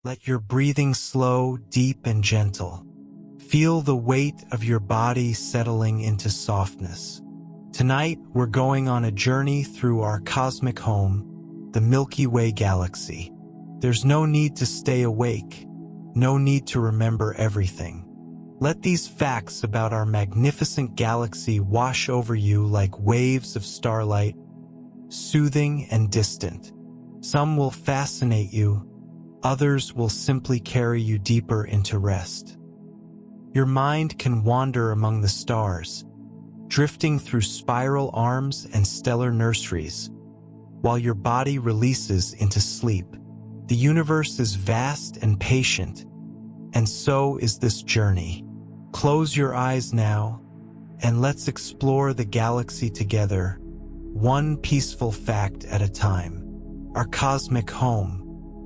Let your breathing slow, deep, and gentle. Feel the weight of your body settling into softness. Tonight, we're going on a journey through our cosmic home, the Milky Way Galaxy. There's no need to stay awake, no need to remember everything. Let these facts about our magnificent galaxy wash over you like waves of starlight, soothing and distant. Some will fascinate you, others will simply carry you deeper into rest. Your mind can wander among the stars, drifting through spiral arms and stellar nurseries, while your body releases into sleep. The universe is vast and patient, and so is this journey. Close your eyes now, and let's explore the galaxy together, one peaceful fact at a time. Our cosmic home.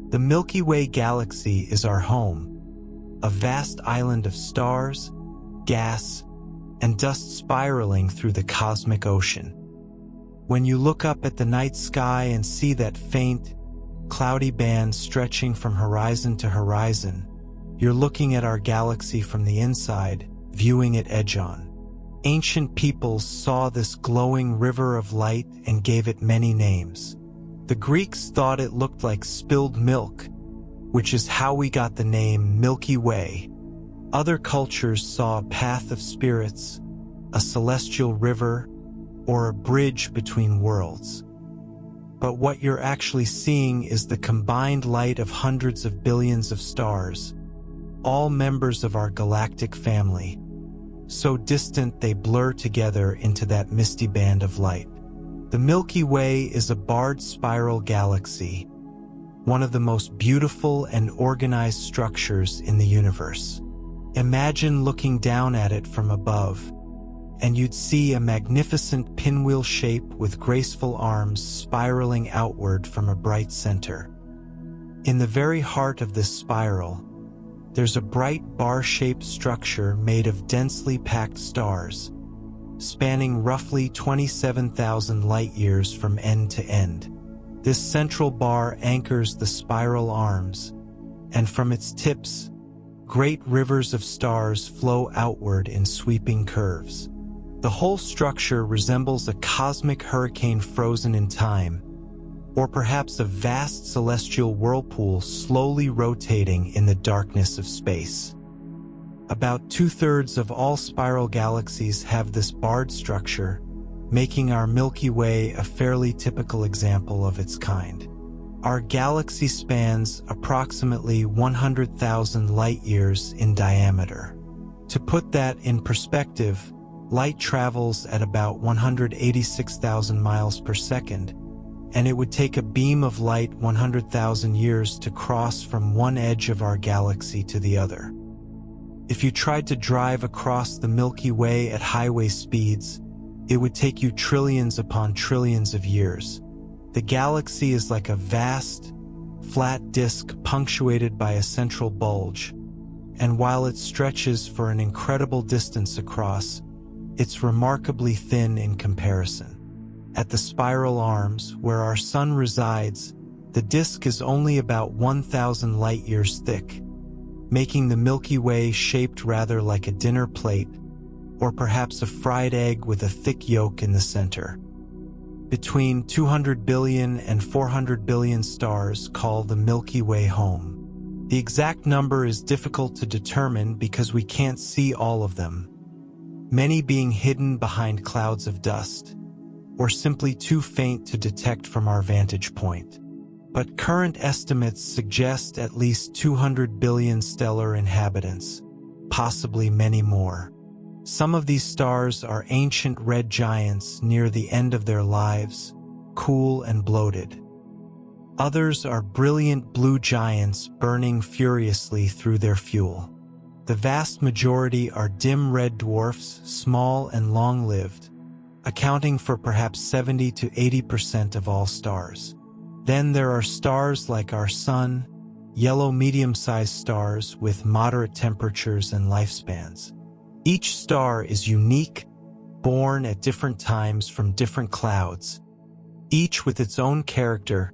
The Milky Way Galaxy is our home, a vast island of stars, gas, and dust spiraling through the cosmic ocean. When you look up at the night sky and see that faint, cloudy band stretching from horizon to horizon, you're looking at our galaxy from the inside, viewing it edge-on. Ancient peoples saw this glowing river of light and gave it many names. The Greeks thought it looked like spilled milk, which is how we got the name Milky Way. Other cultures saw a path of spirits, a celestial river, or a bridge between worlds. But what you're actually seeing is the combined light of hundreds of billions of stars, all members of our galactic family, so distant they blur together into that misty band of light. The Milky Way is a barred spiral galaxy, one of the most beautiful and organized structures in the universe. Imagine looking down at it from above, and you'd see a magnificent pinwheel shape with graceful arms spiraling outward from a bright center. In the very heart of this spiral, there's a bright bar-shaped structure made of densely packed stars, spanning roughly 27,000 light-years from end to end. This central bar anchors the spiral arms, and from its tips, great rivers of stars flow outward in sweeping curves. The whole structure resembles a cosmic hurricane frozen in time, or perhaps a vast celestial whirlpool slowly rotating in the darkness of space. About 2/3 of all spiral galaxies have this barred structure, making our Milky Way a fairly typical example of its kind. Our galaxy spans approximately 100,000 light-years in diameter. To put that in perspective, light travels at about 186,000 miles per second, and it would take a beam of light 100,000 years to cross from one edge of our galaxy to the other. If you tried to drive across the Milky Way at highway speeds, it would take you trillions upon trillions of years. The galaxy is like a vast, flat disk punctuated by a central bulge, and while it stretches for an incredible distance across, it's remarkably thin in comparison. At the spiral arms, where our sun resides, the disk is only about 1,000 light-years thick, making the Milky Way shaped rather like a dinner plate, or perhaps a fried egg with a thick yolk in the center. Between 200 billion and 400 billion stars call the Milky Way home. The exact number is difficult to determine because we can't see all of them, many being hidden behind clouds of dust, or simply too faint to detect from our vantage point. But current estimates suggest at least 200 billion stellar inhabitants, possibly many more. Some of these stars are ancient red giants near the end of their lives, cool and bloated. Others are brilliant blue giants burning furiously through their fuel. The vast majority are dim red dwarfs, small and long-lived, accounting for perhaps 70 to 80% of all stars. Then there are stars like our Sun, yellow medium-sized stars with moderate temperatures and lifespans. Each star is unique, born at different times from different clouds, each with its own character,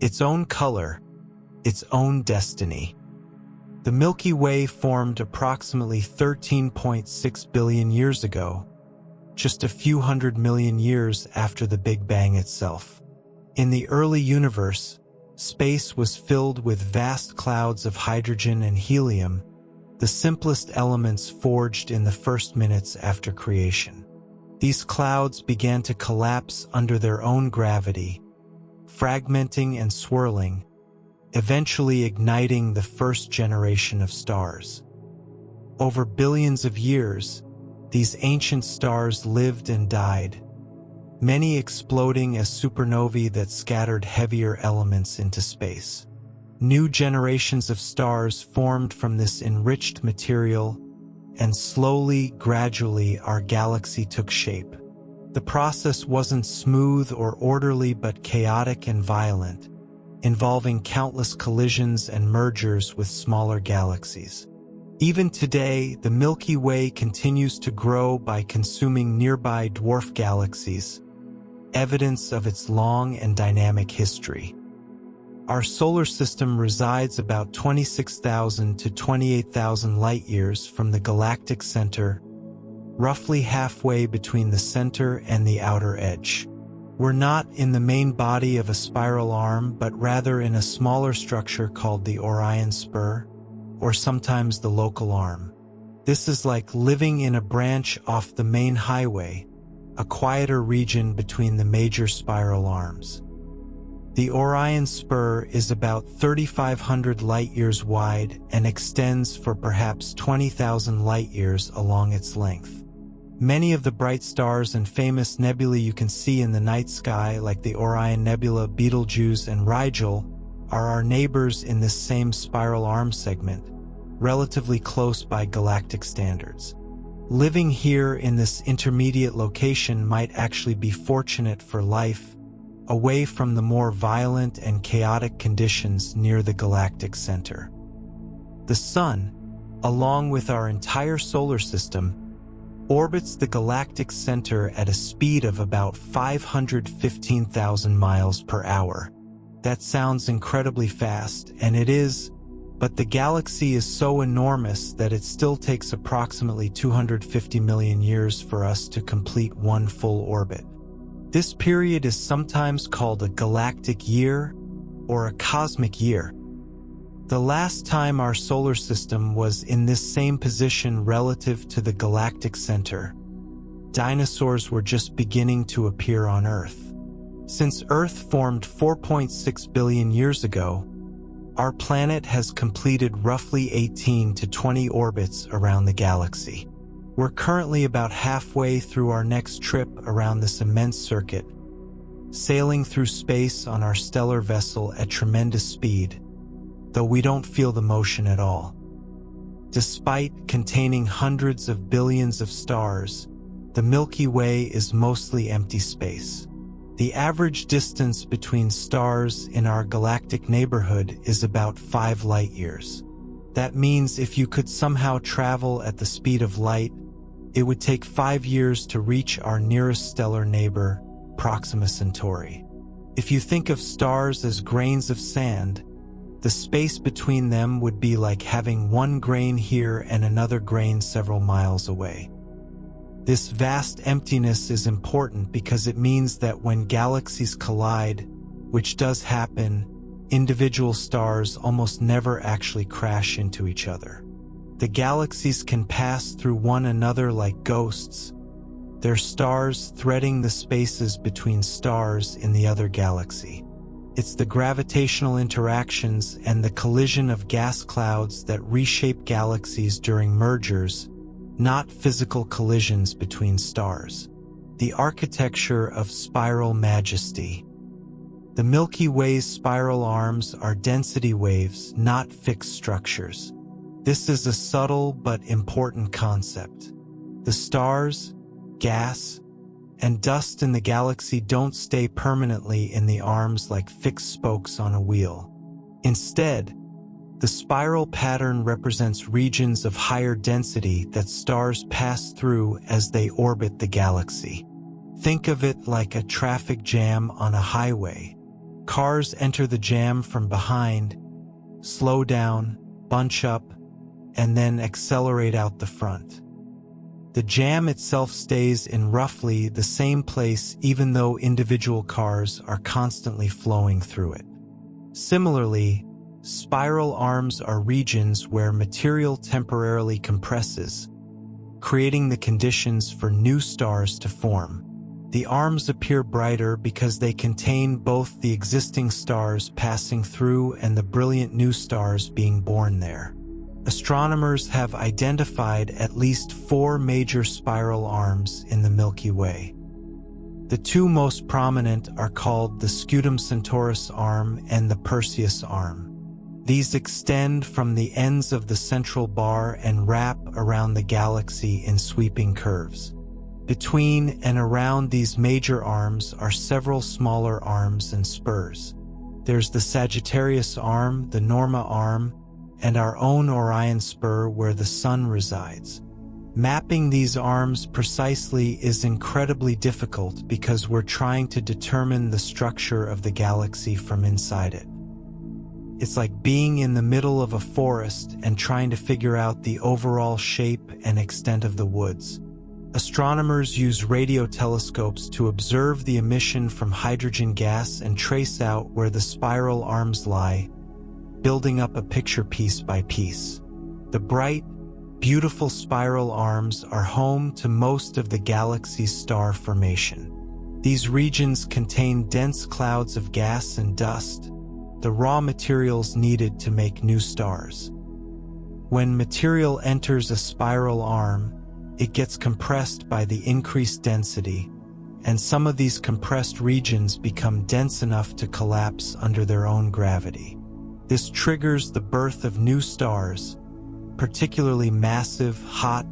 its own color, its own destiny. The Milky Way formed approximately 13.6 billion years ago, just a few 100 million years after the Big Bang itself. In the early universe, space was filled with vast clouds of hydrogen and helium, the simplest elements forged in the first minutes after creation. These clouds began to collapse under their own gravity, fragmenting and swirling, eventually igniting the first generation of stars. Over billions of years, these ancient stars lived and died, many exploding as supernovae that scattered heavier elements into space. New generations of stars formed from this enriched material, and slowly, gradually, our galaxy took shape. The process wasn't smooth or orderly but chaotic and violent, involving countless collisions and mergers with smaller galaxies. Even today, the Milky Way continues to grow by consuming nearby dwarf galaxies, evidence of its long and dynamic history. Our solar system resides about 26,000 to 28,000 light-years from the galactic center, roughly halfway between the center and the outer edge. We're not in the main body of a spiral arm, but rather in a smaller structure called the Orion Spur, or sometimes the local arm. This is like living in a branch off the main highway, a quieter region between the major spiral arms. The Orion Spur is about 3,500 light-years wide and extends for perhaps 20,000 light-years along its length. Many of the bright stars and famous nebulae you can see in the night sky, like the Orion Nebula, Betelgeuse, and Rigel, are our neighbors in this same spiral arm segment, relatively close by galactic standards. Living here in this intermediate location might actually be fortunate for life, away from the more violent and chaotic conditions near the galactic center. The Sun, along with our entire solar system, orbits the galactic center at a speed of about 515,000 miles per hour. That sounds incredibly fast, and it is, but the galaxy is so enormous that it still takes approximately 250 million years for us to complete one full orbit. This period is sometimes called a galactic year or a cosmic year. The last time our solar system was in this same position relative to the galactic center, dinosaurs were just beginning to appear on Earth. Since Earth formed 4.6 billion years ago, our planet has completed roughly 18 to 20 orbits around the galaxy. We're currently about halfway through our next trip around this immense circuit, sailing through space on our stellar vessel at tremendous speed, though we don't feel the motion at all. Despite containing hundreds of billions of stars, the Milky Way is mostly empty space. The average distance between stars in our galactic neighborhood is about 5 light-years. That means if you could somehow travel at the speed of light, it would take 5 years to reach our nearest stellar neighbor, Proxima Centauri. If you think of stars as grains of sand, the space between them would be like having one grain here and another grain several miles away. This vast emptiness is important because it means that when galaxies collide, which does happen, individual stars almost never actually crash into each other. The galaxies can pass through one another like ghosts, their stars threading the spaces between stars in the other galaxy. It's the gravitational interactions and the collision of gas clouds that reshape galaxies during mergers, not physical collisions between stars. The architecture of spiral majesty. The Milky Way's spiral arms are density waves, not fixed structures. This is a subtle but important concept. The stars, gas, and dust in the galaxy don't stay permanently in the arms like fixed spokes on a wheel. Instead, the spiral pattern represents regions of higher density that stars pass through as they orbit the galaxy. Think of it like a traffic jam on a highway. Cars enter the jam from behind, slow down, bunch up, and then accelerate out the front. The jam itself stays in roughly the same place even though individual cars are constantly flowing through it. Similarly, spiral arms are regions where material temporarily compresses, creating the conditions for new stars to form. The arms appear brighter because they contain both the existing stars passing through and the brilliant new stars being born there. Astronomers have identified at least 4 major spiral arms in the Milky Way. The 2 most prominent are called the Scutum Centaurus arm and the Perseus arm. These extend from the ends of the central bar and wrap around the galaxy in sweeping curves. Between and around these major arms are several smaller arms and spurs. There's the Sagittarius arm, the Norma arm, and our own Orion spur where the Sun resides. Mapping these arms precisely is incredibly difficult because we're trying to determine the structure of the galaxy from inside it. It's like being in the middle of a forest and trying to figure out the overall shape and extent of the woods. Astronomers use radio telescopes to observe the emission from hydrogen gas and trace out where the spiral arms lie, building up a picture piece by piece. The bright, beautiful spiral arms are home to most of the galaxy's star formation. These regions contain dense clouds of gas and dust, the raw materials needed to make new stars. When material enters a spiral arm, it gets compressed by the increased density, and some of these compressed regions become dense enough to collapse under their own gravity. This triggers the birth of new stars, particularly massive, hot,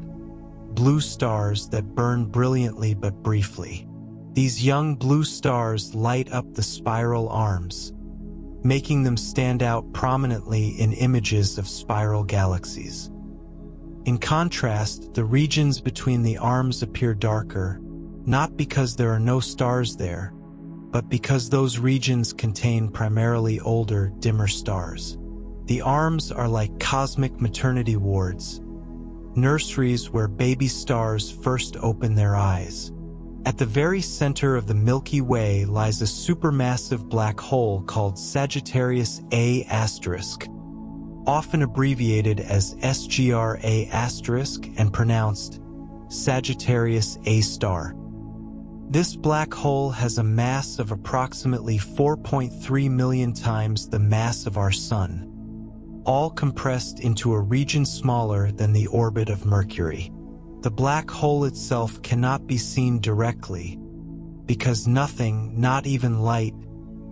blue stars that burn brilliantly but briefly. These young blue stars light up the spiral arms, making them stand out prominently in images of spiral galaxies. In contrast, the regions between the arms appear darker, not because there are no stars there, but because those regions contain primarily older, dimmer stars. The arms are like cosmic maternity wards, nurseries where baby stars first open their eyes. At the very center of the Milky Way lies a supermassive black hole called Sagittarius A*, often abbreviated as SGRA* and pronounced Sagittarius A*. This black hole has a mass of approximately 4.3 million times the mass of our Sun, all compressed into a region smaller than the orbit of Mercury. The black hole itself cannot be seen directly, because nothing, not even light,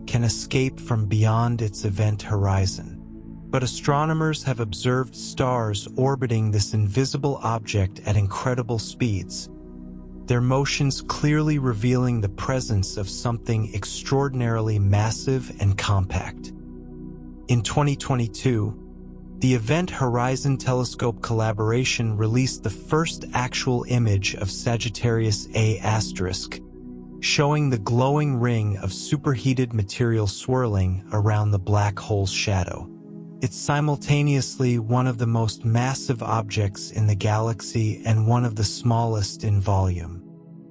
can escape from beyond its event horizon. But astronomers have observed stars orbiting this invisible object at incredible speeds, their motions clearly revealing the presence of something extraordinarily massive and compact. In 2022, the Event Horizon Telescope collaboration released the first actual image of Sagittarius A*, showing the glowing ring of superheated material swirling around the black hole's shadow. It's simultaneously one of the most massive objects in the galaxy and one of the smallest in volume.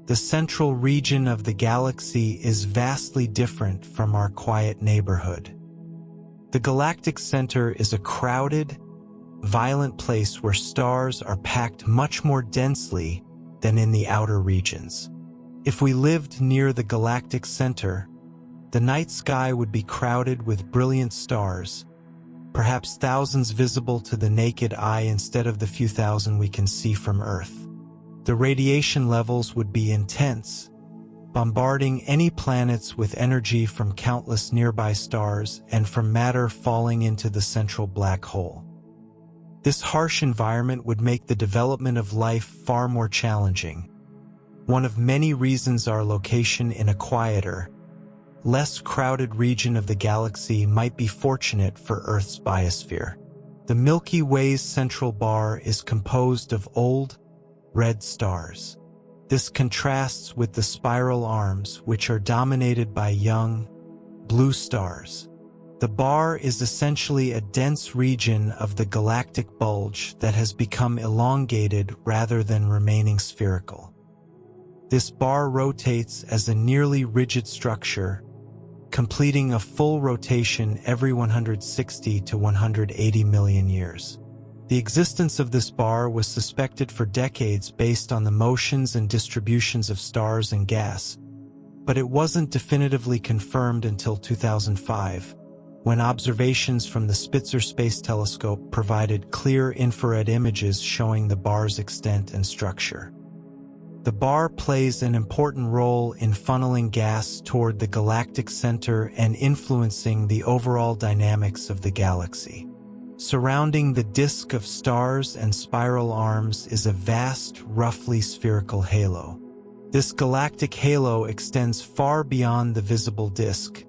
The central region of the galaxy is vastly different from our quiet neighborhood. The galactic center is a crowded, violent place where stars are packed much more densely than in the outer regions. If we lived near the galactic center, the night sky would be crowded with brilliant stars, perhaps thousands visible to the naked eye instead of the few thousand we can see from Earth. The radiation levels would be intense, bombarding any planets with energy from countless nearby stars and from matter falling into the central black hole. This harsh environment would make the development of life far more challenging, one of many reasons our location in a quieter, less crowded region of the galaxy might be fortunate for Earth's biosphere. The Milky Way's central bar is composed of old, red stars. This contrasts with the spiral arms, which are dominated by young, blue stars. The bar is essentially a dense region of the galactic bulge that has become elongated rather than remaining spherical. This bar rotates as a nearly rigid structure, completing a full rotation every 160 to 180 million years. The existence of this bar was suspected for decades based on the motions and distributions of stars and gas, but it wasn't definitively confirmed until 2005, when observations from the Spitzer Space Telescope provided clear infrared images showing the bar's extent and structure. The bar plays an important role in funneling gas toward the galactic center and influencing the overall dynamics of the galaxy. Surrounding the disk of stars and spiral arms is a vast, roughly spherical halo. This galactic halo extends far beyond the visible disk,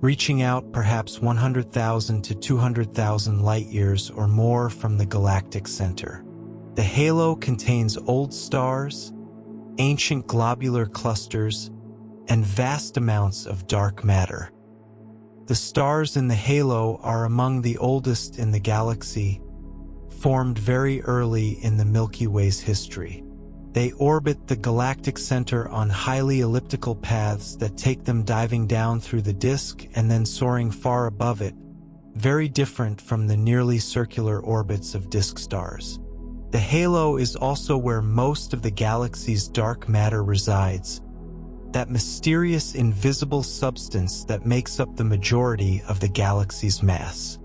reaching out perhaps 100,000 to 200,000 light-years or more from the galactic center. The halo contains old stars, ancient globular clusters, and vast amounts of dark matter. The stars in the halo are among the oldest in the galaxy, formed very early in the Milky Way's history. They orbit the galactic center on highly elliptical paths that take them diving down through the disk and then soaring far above it, very different from the nearly circular orbits of disk stars. The halo is also where most of the galaxy's dark matter resides, that mysterious invisible substance that makes up the majority of the galaxy's mass.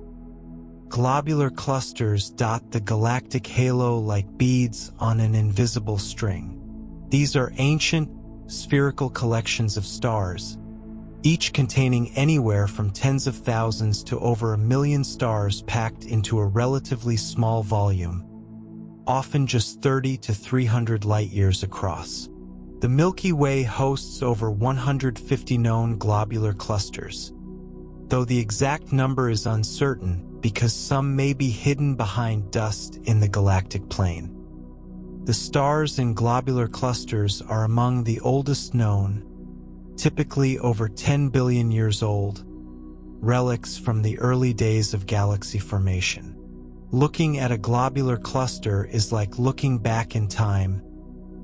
Globular clusters dot the galactic halo like beads on an invisible string. These are ancient, spherical collections of stars, each containing anywhere from tens of thousands to over 1 million stars packed into a relatively small volume, often just 30 to 300 light-years across. The Milky Way hosts over 150 known globular clusters, though the exact number is uncertain because some may be hidden behind dust in the galactic plane. The stars in globular clusters are among the oldest known, typically over 10 billion years old, relics from the early days of galaxy formation. Looking at a globular cluster is like looking back in time,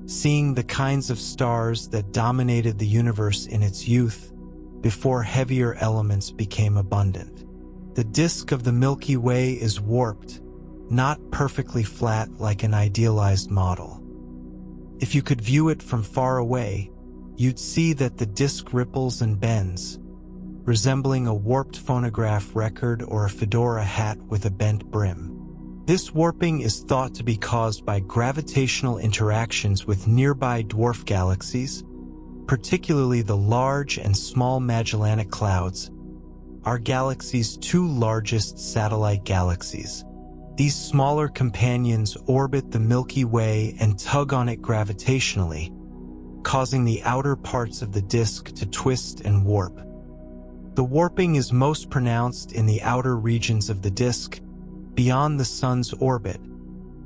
seeing the kinds of stars that dominated the universe in its youth before heavier elements became abundant. The disk of the Milky Way is warped, not perfectly flat like an idealized model. If you could view it from far away, you'd see that the disk ripples and bends, resembling a warped phonograph record or a fedora hat with a bent brim. This warping is thought to be caused by gravitational interactions with nearby dwarf galaxies, particularly the Large and Small Magellanic Clouds, our galaxy's two largest satellite galaxies. These smaller companions orbit the Milky Way and tug on it gravitationally, causing the outer parts of the disk to twist and warp. The warping is most pronounced in the outer regions of the disk, beyond the Sun's orbit,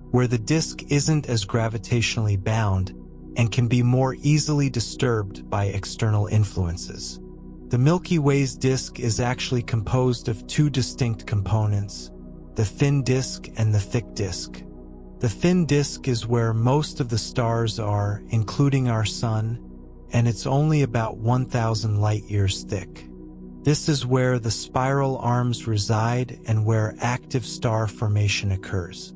where the disk isn't as gravitationally bound and can be more easily disturbed by external influences. The Milky Way's disk is actually composed of two distinct components, the thin disk and the thick disk. The thin disk is where most of the stars are, including our Sun, and it's only about 1,000 light-years thick. This is where the spiral arms reside and where active star formation occurs.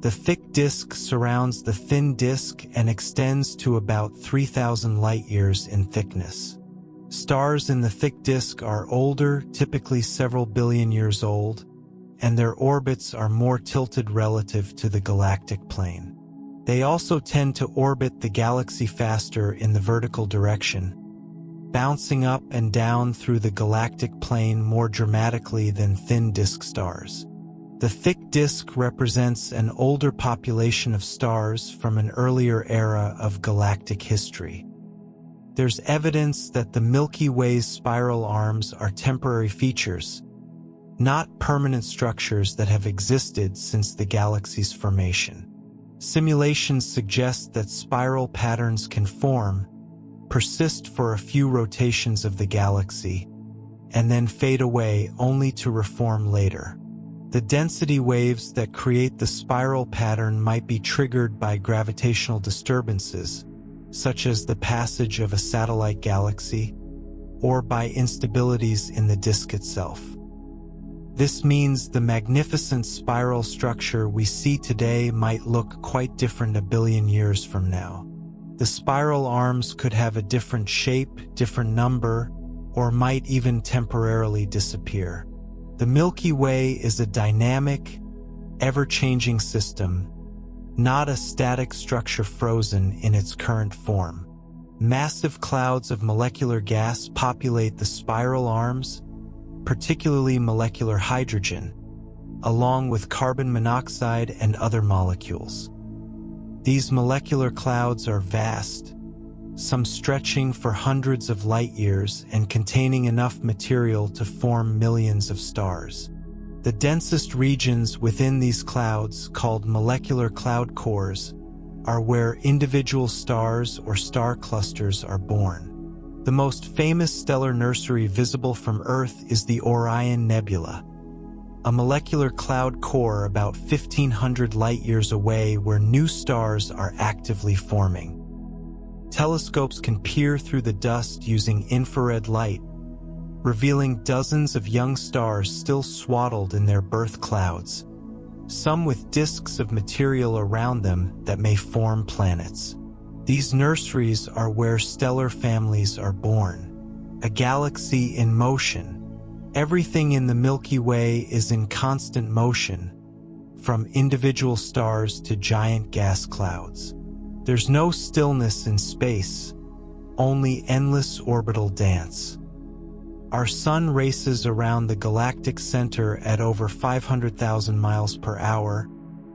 The thick disk surrounds the thin disk and extends to about 3,000 light-years in thickness. Stars in the thick disk are older, typically several billion years old, and their orbits are more tilted relative to the galactic plane. They also tend to orbit the galaxy faster in the vertical direction, bouncing up and down through the galactic plane more dramatically than thin disk stars. The thick disk represents an older population of stars from an earlier era of galactic history. There's evidence that the Milky Way's spiral arms are temporary features, not permanent structures that have existed since the galaxy's formation. Simulations suggest that spiral patterns can form, persist for a few rotations of the galaxy, and then fade away only to reform later. The density waves that create the spiral pattern might be triggered by gravitational disturbances, such as the passage of a satellite galaxy, or by instabilities in the disk itself. This means the magnificent spiral structure we see today might look quite different a billion years from now. The spiral arms could have a different shape, different number, or might even temporarily disappear. The Milky Way is a dynamic, ever-changing system, not a static structure frozen in its current form. Massive clouds of molecular gas populate the spiral arms, particularly molecular hydrogen, along with carbon monoxide and other molecules. These molecular clouds are vast, some stretching for hundreds of light years and containing enough material to form millions of stars. The densest regions within these clouds, called molecular cloud cores, are where individual stars or star clusters are born. The most famous stellar nursery visible from Earth is the Orion Nebula, a molecular cloud core about 1,500 light-years away where new stars are actively forming. Telescopes can peer through the dust using infrared light, revealing dozens of young stars still swaddled in their birth clouds, some with disks of material around them that may form planets. These nurseries are where stellar families are born, a galaxy in motion. Everything in the Milky Way is in constant motion, from individual stars to giant gas clouds. There's no stillness in space, only endless orbital dance. Our sun races around the galactic center at over 500,000 miles per hour,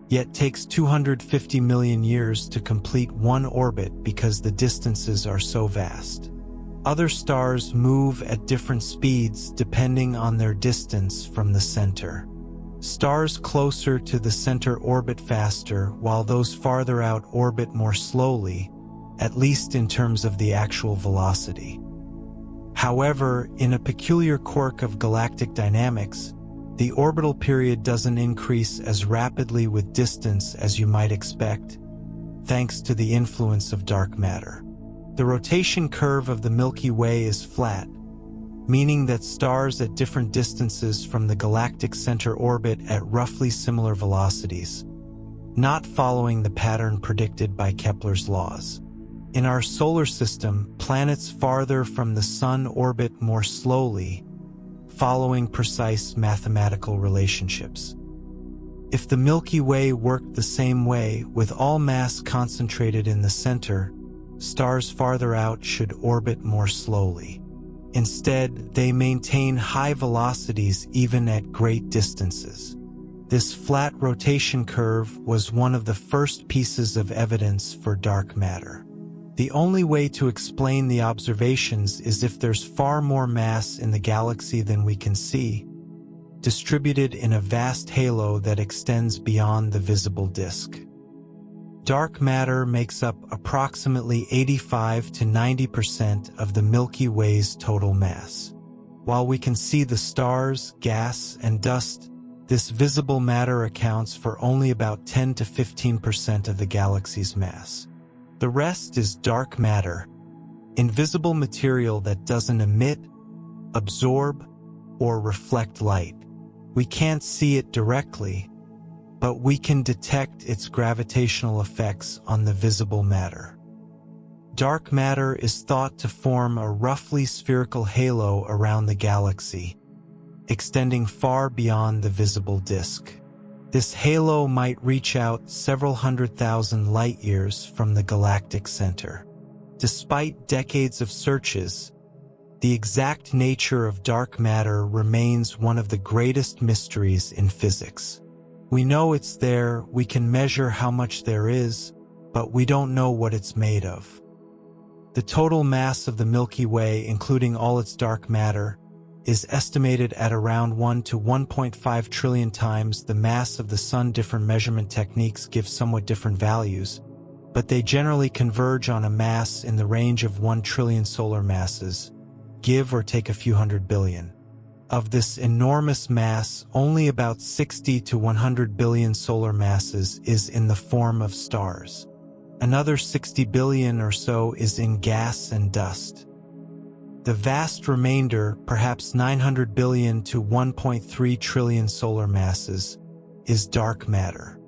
yet takes 250 million years to complete one orbit because the distances are so vast. Other stars move at different speeds depending on their distance from the center. Stars closer to the center orbit faster, while those farther out orbit more slowly, at least in terms of the actual velocity. However, in a peculiar quirk of galactic dynamics, the orbital period doesn't increase as rapidly with distance as you might expect, thanks to the influence of dark matter. The rotation curve of the Milky Way is flat, meaning that stars at different distances from the galactic center orbit at roughly similar velocities, not following the pattern predicted by Kepler's laws. In our solar system, planets farther from the Sun orbit more slowly, following precise mathematical relationships. If the Milky Way worked the same way, with all mass concentrated in the center, stars farther out should orbit more slowly. Instead, they maintain high velocities even at great distances. This flat rotation curve was one of the first pieces of evidence for dark matter. The only way to explain the observations is if there's far more mass in the galaxy than we can see, distributed in a vast halo that extends beyond the visible disk. Dark matter makes up approximately 85 to 90% of the Milky Way's total mass. While we can see the stars, gas, and dust, this visible matter accounts for only about 10 to 15% of the galaxy's mass. The rest is dark matter, invisible material that doesn't emit, absorb, or reflect light. We can't see it directly, but we can detect its gravitational effects on the visible matter. Dark matter is thought to form a roughly spherical halo around the galaxy, extending far beyond the visible disk. This halo might reach out several 100,000 light-years from the galactic center. Despite decades of searches, the exact nature of dark matter remains one of the greatest mysteries in physics. We know it's there, we can measure how much there is, but we don't know what it's made of. The total mass of the Milky Way, including all its dark matter, is estimated at around 1 to 1.5 trillion times the mass of the Sun. Different measurement techniques give somewhat different values, but they generally converge on a mass in the range of 1 trillion solar masses, give or take a few hundred billion. Of this enormous mass, only about 60 to 100 billion solar masses is in the form of stars. Another 60 billion or so is in gas and dust. The vast remainder, perhaps 900 billion to 1.3 trillion solar masses, is dark matter.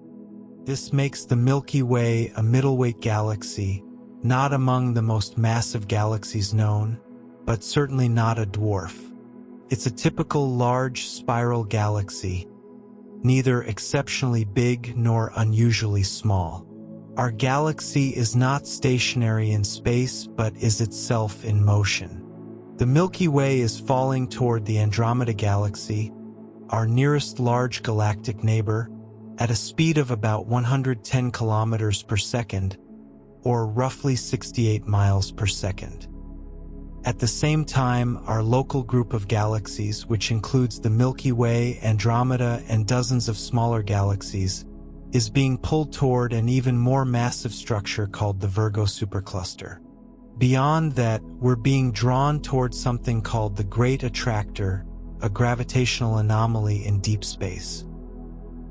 This makes the Milky Way a middleweight galaxy, not among the most massive galaxies known, but certainly not a dwarf. It's a typical large spiral galaxy, neither exceptionally big nor unusually small. Our galaxy is not stationary in space but is itself in motion. The Milky Way is falling toward the Andromeda Galaxy, our nearest large galactic neighbor, at a speed of about 110 kilometers per second, or roughly 68 miles per second. At the same time, our local group of galaxies, which includes the Milky Way, Andromeda, and dozens of smaller galaxies, is being pulled toward an even more massive structure called the Virgo supercluster. Beyond that, we're being drawn toward something called the Great Attractor, a gravitational anomaly in deep space.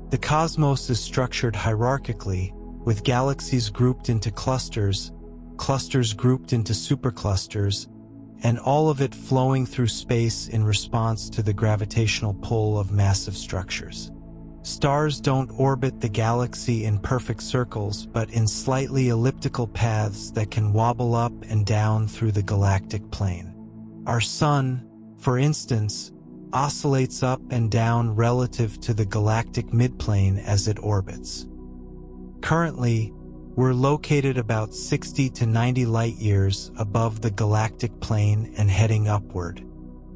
The cosmos is structured hierarchically, with galaxies grouped into clusters, clusters grouped into superclusters, and all of it flowing through space in response to the gravitational pull of massive structures. Stars don't orbit the galaxy in perfect circles, but in slightly elliptical paths that can wobble up and down through the galactic plane. Our Sun, for instance, oscillates up and down relative to the galactic midplane as it orbits. Currently, we're located about 60 to 90 light-years above the galactic plane and heading upward.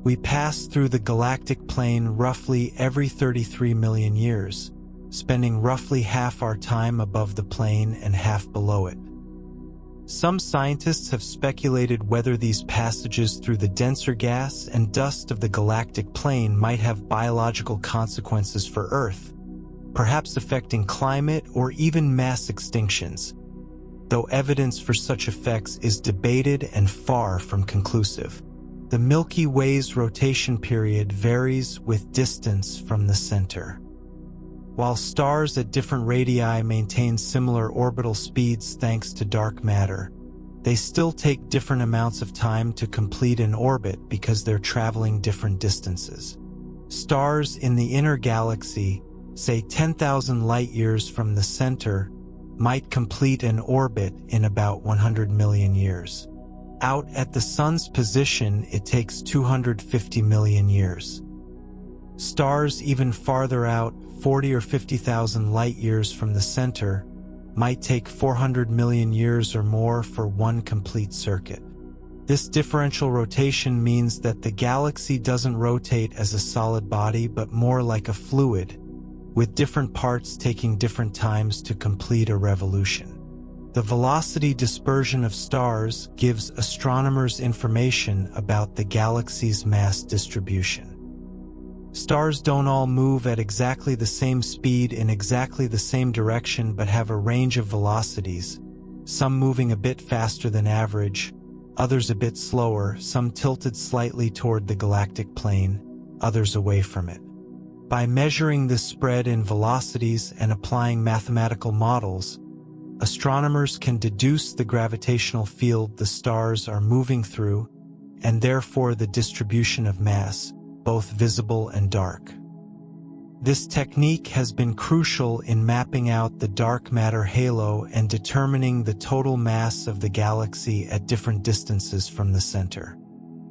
We pass through the galactic plane roughly every 33 million years, spending roughly half our time above the plane and half below it. Some scientists have speculated whether these passages through the denser gas and dust of the galactic plane might have biological consequences for Earth, perhaps affecting climate or even mass extinctions, though evidence for such effects is debated and far from conclusive. The Milky Way's rotation period varies with distance from the center. While stars at different radii maintain similar orbital speeds thanks to dark matter, they still take different amounts of time to complete an orbit because they're traveling different distances. Stars in the inner galaxy, say 10,000 light-years from the center, might complete an orbit in about 100 million years. Out at the Sun's position, it takes 250 million years. Stars even farther out, 40 or 50,000 light-years from the center, might take 400 million years or more for one complete circuit. This differential rotation means that the galaxy doesn't rotate as a solid body but more like a fluid, with different parts taking different times to complete a revolution. The velocity dispersion of stars gives astronomers information about the galaxy's mass distribution. Stars don't all move at exactly the same speed in exactly the same direction but have a range of velocities, some moving a bit faster than average, others a bit slower, some tilted slightly toward the galactic plane, others away from it. By measuring this spread in velocities and applying mathematical models, astronomers can deduce the gravitational field the stars are moving through, and therefore the distribution of mass, both visible and dark. This technique has been crucial in mapping out the dark matter halo and determining the total mass of the galaxy at different distances from the center.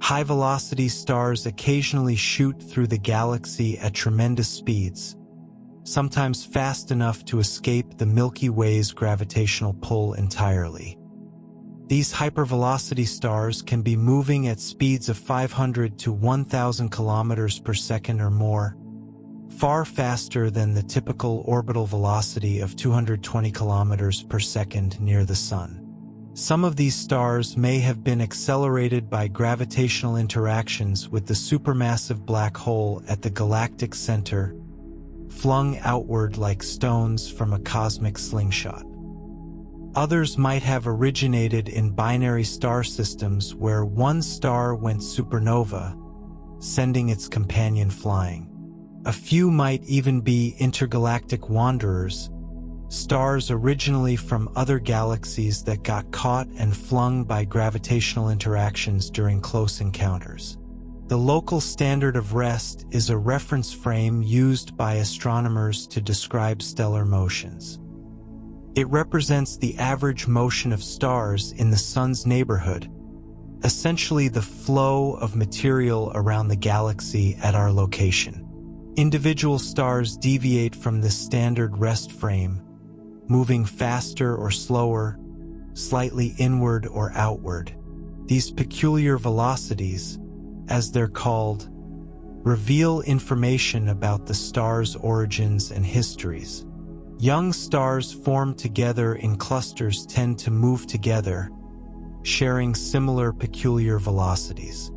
High-velocity stars occasionally shoot through the galaxy at tremendous speeds, sometimes fast enough to escape the Milky Way's gravitational pull entirely. These hypervelocity stars can be moving at speeds of 500 to 1,000 kilometers per second or more, far faster than the typical orbital velocity of 220 kilometers per second near the Sun. Some of these stars may have been accelerated by gravitational interactions with the supermassive black hole at the galactic center, flung outward like stones from a cosmic slingshot. Others might have originated in binary star systems where one star went supernova, sending its companion flying. A few might even be intergalactic wanderers, stars originally from other galaxies that got caught and flung by gravitational interactions during close encounters. The local standard of rest is a reference frame used by astronomers to describe stellar motions. It represents the average motion of stars in the Sun's neighborhood, essentially the flow of material around the galaxy at our location. Individual stars deviate from this standard rest frame, moving faster or slower, slightly inward or outward. These peculiar velocities, as they're called, reveal information about the star's origins and histories. Young stars formed together in clusters tend to move together, sharing similar peculiar velocities.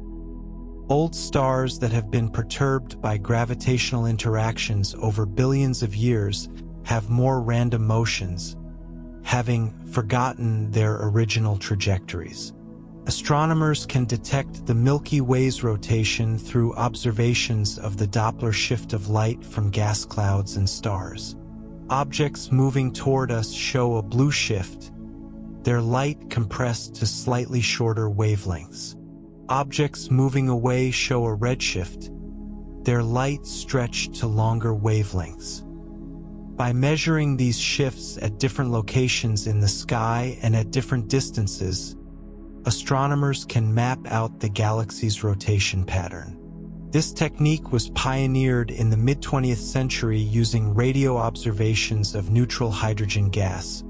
Old stars that have been perturbed by gravitational interactions over billions of years have more random motions, having forgotten their original trajectories. Astronomers can detect the Milky Way's rotation through observations of the Doppler shift of light from gas clouds and stars. Objects moving toward us show a blue shift, their light compressed to slightly shorter wavelengths. Objects moving away show a red shift, their light stretched to longer wavelengths. By measuring these shifts at different locations in the sky and at different distances, astronomers can map out the galaxy's rotation pattern. This technique was pioneered in the mid-20th century using radio observations of neutral hydrogen gas,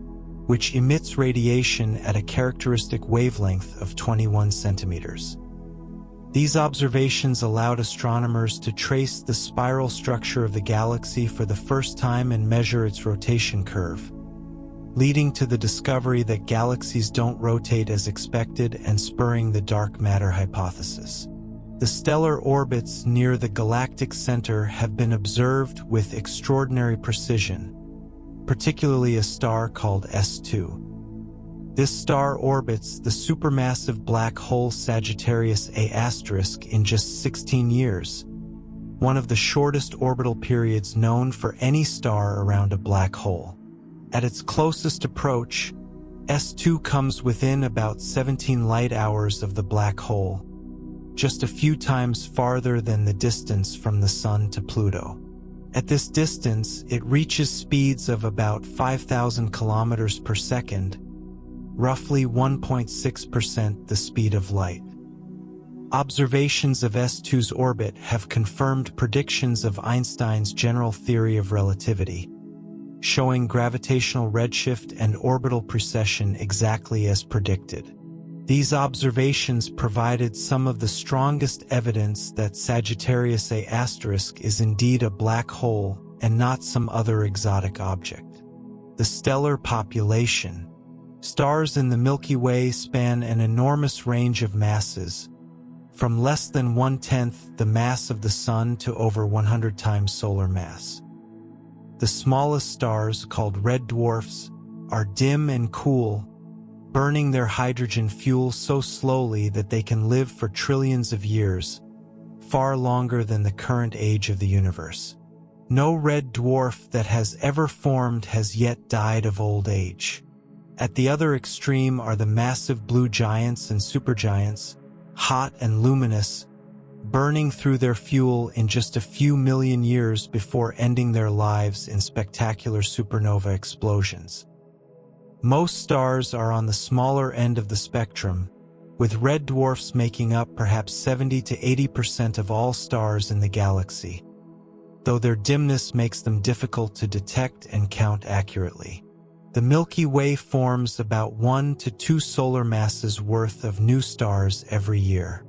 which emits radiation at a characteristic wavelength of 21 centimeters. These observations allowed astronomers to trace the spiral structure of the galaxy for the first time and measure its rotation curve, leading to the discovery that galaxies don't rotate as expected and spurring the dark matter hypothesis. The stellar orbits near the galactic center have been observed with extraordinary precision, particularly a star called S2. This star orbits the supermassive black hole Sagittarius A** in just 16 years, one of the shortest orbital periods known for any star around a black hole. At its closest approach, S2 comes within about 17 light hours of the black hole, just a few times farther than the distance from the Sun to Pluto. At this distance, it reaches speeds of about 5,000 kilometers per second, roughly 1.6% the speed of light. Observations of S2's orbit have confirmed predictions of Einstein's general theory of relativity, showing gravitational redshift and orbital precession exactly as predicted. These observations provided some of the strongest evidence that Sagittarius A* is indeed a black hole and not some other exotic object. The stellar population. Stars in the Milky Way span an enormous range of masses, from less than 1/10 the mass of the Sun to over 100 times solar mass. The smallest stars, called red dwarfs, are dim and cool, burning their hydrogen fuel so slowly that they can live for trillions of years, far longer than the current age of the universe. No red dwarf that has ever formed has yet died of old age. At the other extreme are the massive blue giants and supergiants, hot and luminous, burning through their fuel in just a few million years before ending their lives in spectacular supernova explosions. Most stars are on the smaller end of the spectrum, with red dwarfs making up perhaps 70 to 80% of all stars in the galaxy, though their dimness makes them difficult to detect and count accurately. The Milky Way forms about 1 to 2 solar masses worth of new stars every year.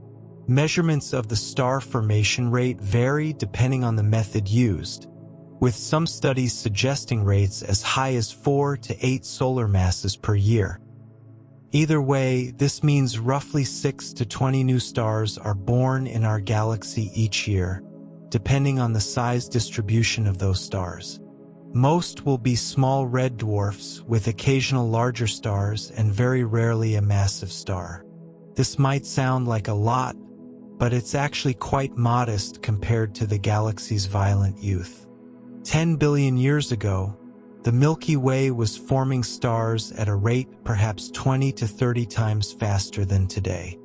Measurements of the star formation rate vary depending on the method used, with some studies suggesting rates as high as 4 to 8 solar masses per year. Either way, this means roughly 6 to 20 new stars are born in our galaxy each year, depending on the size distribution of those stars. Most will be small red dwarfs with occasional larger stars and very rarely a massive star. This might sound like a lot, but it's actually quite modest compared to the galaxy's violent youth. 10 billion years ago, the Milky Way was forming stars at a rate perhaps 20 to 30 times faster than today.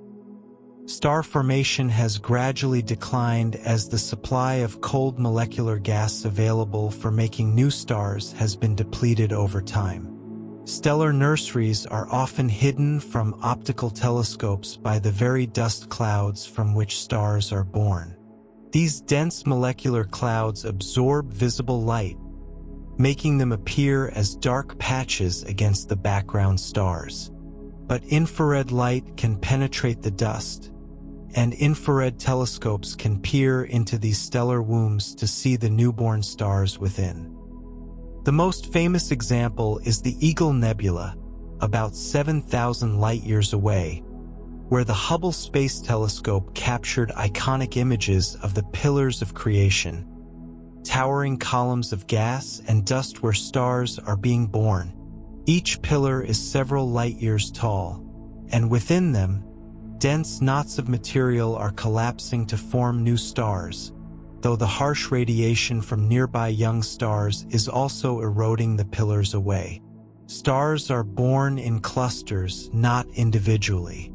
Star formation has gradually declined as the supply of cold molecular gas available for making new stars has been depleted over time. Stellar nurseries are often hidden from optical telescopes by the very dust clouds from which stars are born. These dense molecular clouds absorb visible light, making them appear as dark patches against the background stars. But infrared light can penetrate the dust, and infrared telescopes can peer into these stellar wombs to see the newborn stars within. The most famous example is the Eagle Nebula, about 7,000 light-years away, where the Hubble Space Telescope captured iconic images of the pillars of creation, towering columns of gas and dust where stars are being born. Each pillar is several light-years tall, and within them, dense knots of material are collapsing to form new stars, though the harsh radiation from nearby young stars is also eroding the pillars away. Stars are born in clusters, not individually.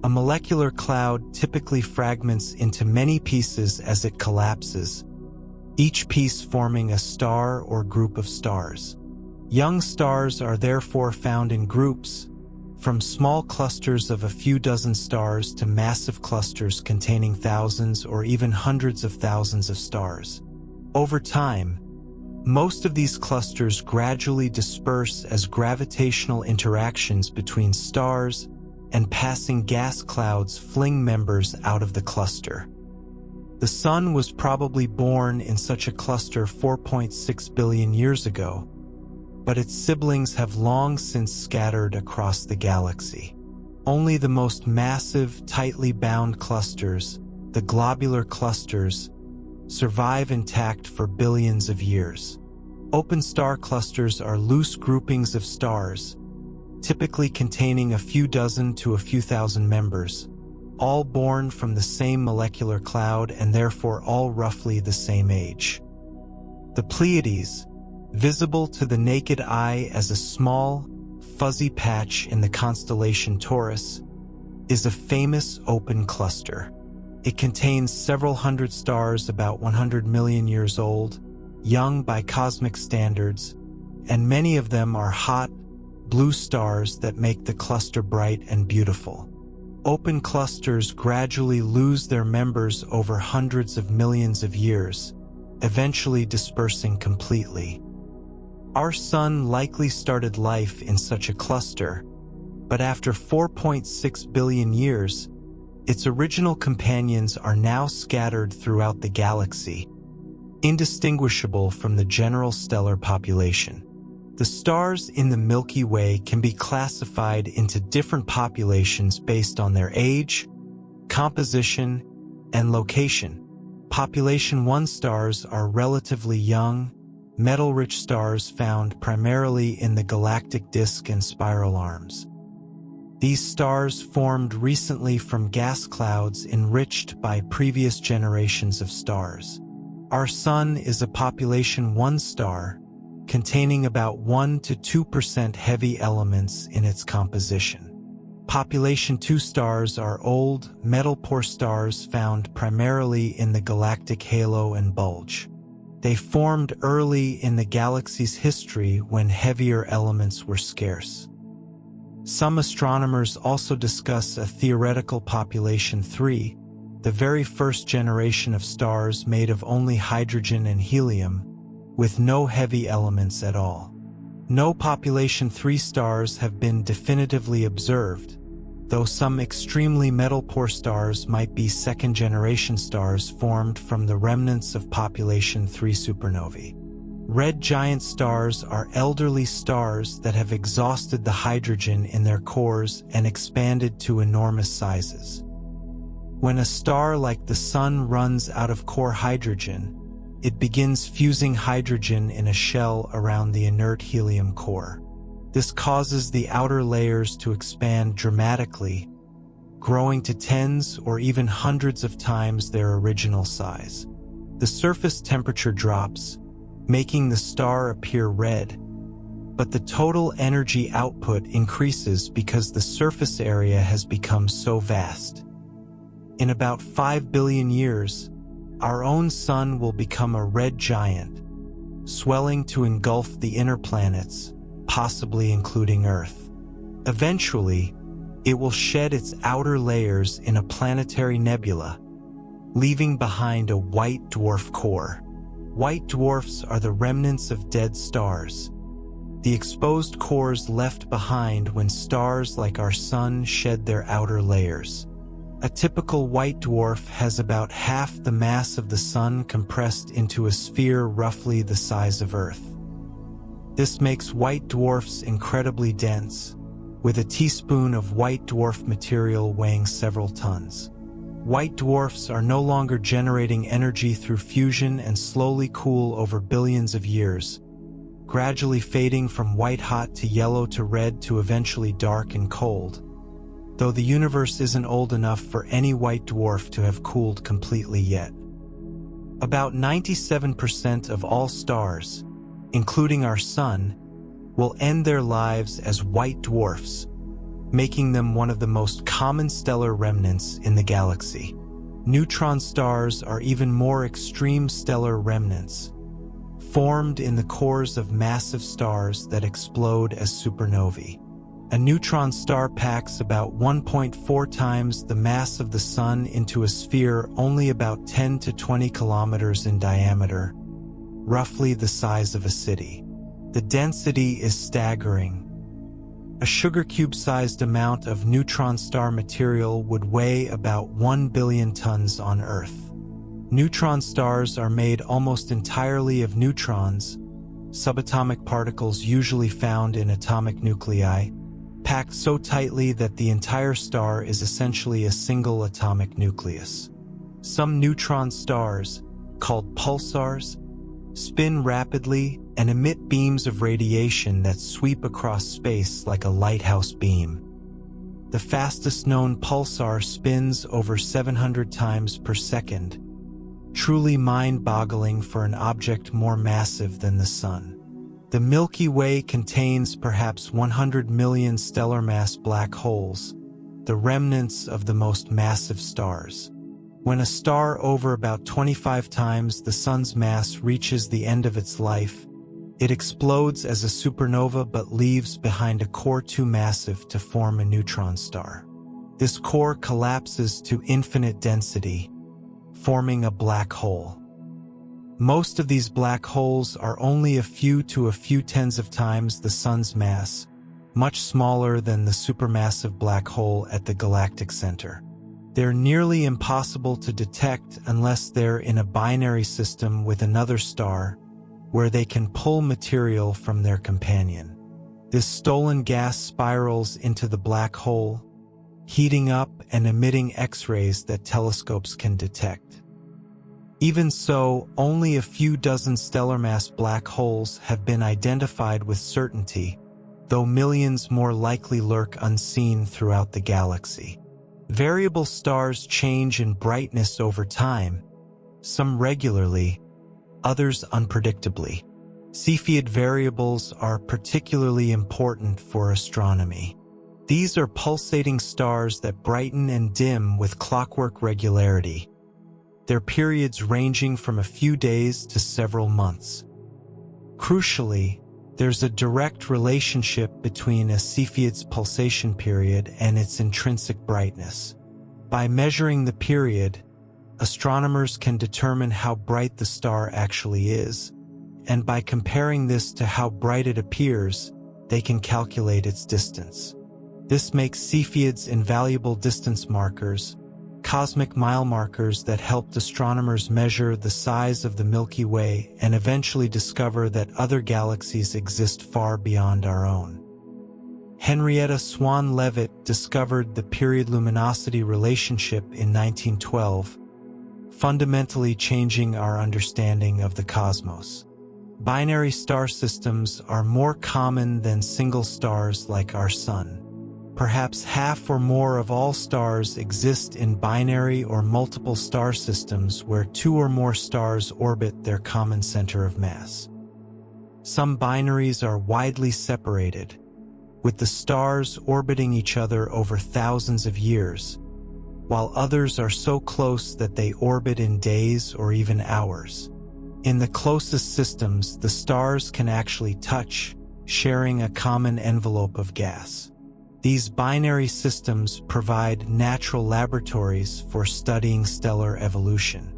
A molecular cloud typically fragments into many pieces as it collapses, each piece forming a star or group of stars. Young stars are therefore found in groups, from small clusters of a few dozen stars to massive clusters containing thousands or even hundreds of thousands of stars. Over time, most of these clusters gradually disperse as gravitational interactions between stars and passing gas clouds fling members out of the cluster. The Sun was probably born in such a cluster 4.6 billion years ago, but its siblings have long since scattered across the galaxy. Only the most massive, tightly bound clusters, the globular clusters, survive intact for billions of years. Open star clusters are loose groupings of stars, typically containing a few dozen to a few thousand members, all born from the same molecular cloud and therefore all roughly the same age. The Pleiades, visible to the naked eye as a small, fuzzy patch in the constellation Taurus, is a famous open cluster. It contains several hundred stars about 100 million years old, young by cosmic standards, and many of them are hot, blue stars that make the cluster bright and beautiful. Open clusters gradually lose their members over hundreds of millions of years, eventually dispersing completely. Our Sun likely started life in such a cluster, but after 4.6 billion years, its original companions are now scattered throughout the galaxy, indistinguishable from the general stellar population. The stars in the Milky Way can be classified into different populations based on their age, composition, and location. Population 1 stars are relatively young, metal-rich stars found primarily in the galactic disk and spiral arms. These stars formed recently from gas clouds enriched by previous generations of stars. Our Sun is a population 1 star, containing about 1 to 2% heavy elements in its composition. Population 2 stars are old, metal-poor stars found primarily in the galactic halo and bulge. They formed early in the galaxy's history when heavier elements were scarce. Some astronomers also discuss a theoretical population 3, the very first generation of stars made of only hydrogen and helium, with no heavy elements at all. No population 3 stars have been definitively observed, though some extremely metal-poor stars might be second-generation stars formed from the remnants of population 3 supernovae. Red giant stars are elderly stars that have exhausted the hydrogen in their cores and expanded to enormous sizes. When a star like the Sun runs out of core hydrogen, it begins fusing hydrogen in a shell around the inert helium core. This causes the outer layers to expand dramatically, growing to tens or even hundreds of times their original size. The surface temperature drops, making the star appear red, but the total energy output increases because the surface area has become so vast. In about 5 billion years, our own sun will become a red giant, swelling to engulf the inner planets, possibly including Earth. Eventually, it will shed its outer layers in a planetary nebula, leaving behind a white dwarf core. White dwarfs are the remnants of dead stars, the exposed cores left behind when stars like our sun shed their outer layers. A typical white dwarf has about half the mass of the sun compressed into a sphere roughly the size of Earth. This makes white dwarfs incredibly dense, with a teaspoon of white dwarf material weighing several tons. White dwarfs are no longer generating energy through fusion and slowly cool over billions of years, gradually fading from white-hot to yellow to red to eventually dark and cold, though the universe isn't old enough for any white dwarf to have cooled completely yet. About 97% of all stars, including our sun, will end their lives as white dwarfs, making them one of the most common stellar remnants in the galaxy. Neutron stars are even more extreme stellar remnants, formed in the cores of massive stars that explode as supernovae. A neutron star packs about 1.4 times the mass of the sun into a sphere only about 10 to 20 kilometers in diameter, roughly the size of a city. The density is staggering. A sugar cube-sized amount of neutron star material would weigh about 1 billion tons on Earth. Neutron stars are made almost entirely of neutrons, subatomic particles usually found in atomic nuclei, packed so tightly that the entire star is essentially a single atomic nucleus. Some neutron stars, called pulsars, spin rapidly and emit beams of radiation that sweep across space like a lighthouse beam. The fastest known pulsar spins over 700 times per second, truly mind-boggling for an object more massive than the Sun. The Milky Way contains perhaps 100 million stellar mass black holes, the remnants of the most massive stars. When a star over about 25 times the Sun's mass reaches the end of its life, it explodes as a supernova but leaves behind a core too massive to form a neutron star. This core collapses to infinite density, forming a black hole. Most of these black holes are only a few tens of times the Sun's mass, much smaller than the supermassive black hole at the galactic center. They're nearly impossible to detect unless they're in a binary system with another star, where they can pull material from their companion. This stolen gas spirals into the black hole, heating up and emitting X-rays that telescopes can detect. Even so, only a few dozen stellar mass black holes have been identified with certainty, though millions more likely lurk unseen throughout the galaxy. Variable stars change in brightness over time, some regularly, others unpredictably. Cepheid variables are particularly important for astronomy. These are pulsating stars that brighten and dim with clockwork regularity, their periods ranging from a few days to several months. Crucially, there's a direct relationship between a Cepheid's pulsation period and its intrinsic brightness. By measuring the period, astronomers can determine how bright the star actually is, and by comparing this to how bright it appears, they can calculate its distance. This makes Cepheids invaluable distance markers, cosmic mile markers that helped astronomers measure the size of the Milky Way and eventually discover that other galaxies exist far beyond our own. Henrietta Swan Leavitt discovered the period-luminosity relationship in 1912, fundamentally changing our understanding of the cosmos. Binary star systems are more common than single stars like our Sun. Perhaps half or more of all stars exist in binary or multiple star systems where two or more stars orbit their common center of mass. Some binaries are widely separated, with the stars orbiting each other over thousands of years, while others are so close that they orbit in days or even hours. In the closest systems, the stars can actually touch, sharing a common envelope of gas. These binary systems provide natural laboratories for studying stellar evolution.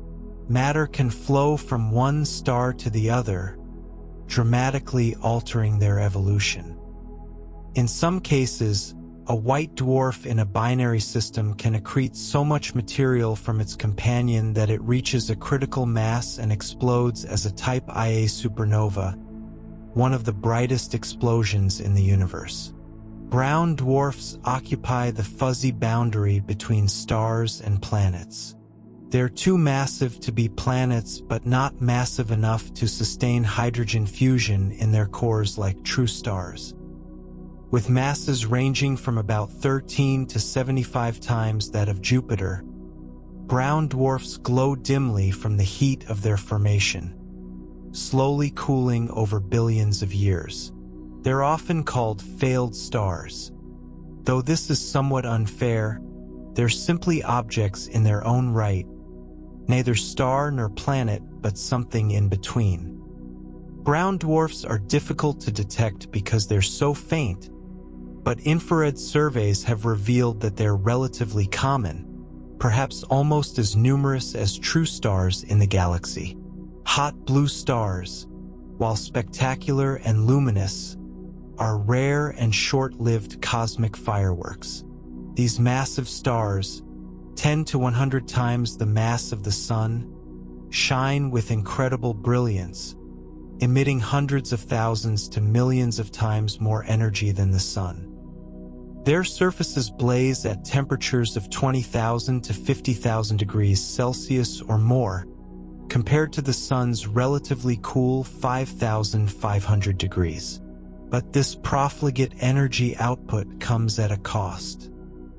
Matter can flow from one star to the other, dramatically altering their evolution. In some cases, a white dwarf in a binary system can accrete so much material from its companion that it reaches a critical mass and explodes as a Type Ia supernova, one of the brightest explosions in the universe. Brown dwarfs occupy the fuzzy boundary between stars and planets. They're too massive to be planets, but not massive enough to sustain hydrogen fusion in their cores like true stars. With masses ranging from about 13 to 75 times that of Jupiter, brown dwarfs glow dimly from the heat of their formation, slowly cooling over billions of years. They're often called failed stars. Though this is somewhat unfair, they're simply objects in their own right, neither star nor planet, but something in between. Brown dwarfs are difficult to detect because they're so faint, but infrared surveys have revealed that they're relatively common, perhaps almost as numerous as true stars in the galaxy. Hot blue stars, while spectacular and luminous, are rare and short-lived cosmic fireworks. These massive stars, 10 to 100 times the mass of the Sun, shine with incredible brilliance, emitting hundreds of thousands to millions of times more energy than the Sun. Their surfaces blaze at temperatures of 20,000 to 50,000 degrees Celsius or more, compared to the Sun's relatively cool 5,500 degrees. But this profligate energy output comes at a cost.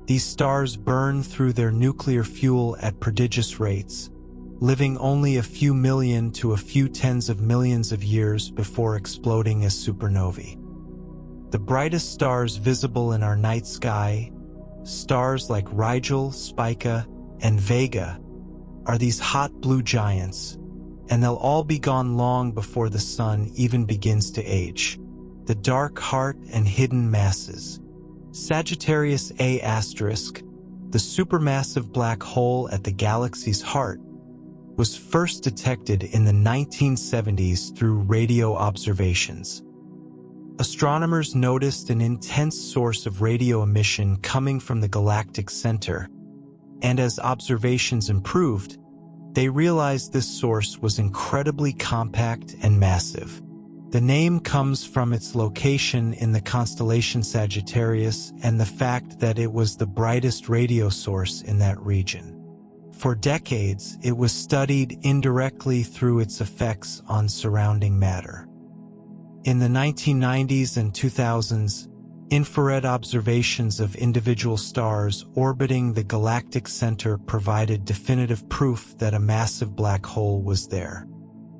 These stars burn through their nuclear fuel at prodigious rates, living only a few million to a few tens of millions of years before exploding as supernovae. The brightest stars visible in our night sky, stars like Rigel, Spica, and Vega, are these hot blue giants, and they'll all be gone long before the Sun even begins to age. The dark heart and hidden masses. Sagittarius A*, the supermassive black hole at the galaxy's heart, was first detected in the 1970s through radio observations. Astronomers noticed an intense source of radio emission coming from the galactic center, and as observations improved, they realized this source was incredibly compact and massive. The name comes from its location in the constellation Sagittarius and the fact that it was the brightest radio source in that region. For decades, it was studied indirectly through its effects on surrounding matter. In the 1990s and 2000s, infrared observations of individual stars orbiting the galactic center provided definitive proof that a massive black hole was there.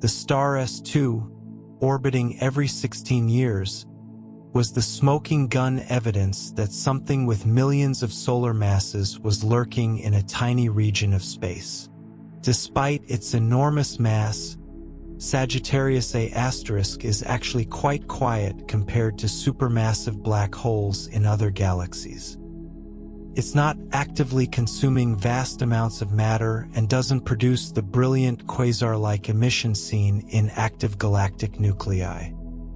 The star S2, orbiting every 16 years, was the smoking gun evidence that something with millions of solar masses was lurking in a tiny region of space. Despite its enormous mass, Sagittarius A* is actually quite quiet compared to supermassive black holes in other galaxies. It's not actively consuming vast amounts of matter and doesn't produce the brilliant quasar-like emission seen in active galactic nuclei.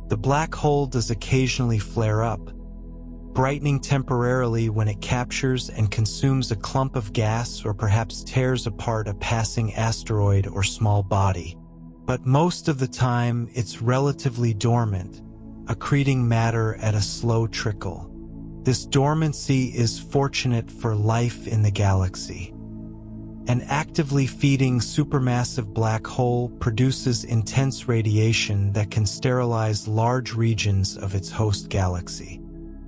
The black hole does occasionally flare up, brightening temporarily when it captures and consumes a clump of gas or perhaps tears apart a passing asteroid or small body. But most of the time, it's relatively dormant, accreting matter at a slow trickle. This dormancy is fortunate for life in the galaxy. An actively feeding supermassive black hole produces intense radiation that can sterilize large regions of its host galaxy.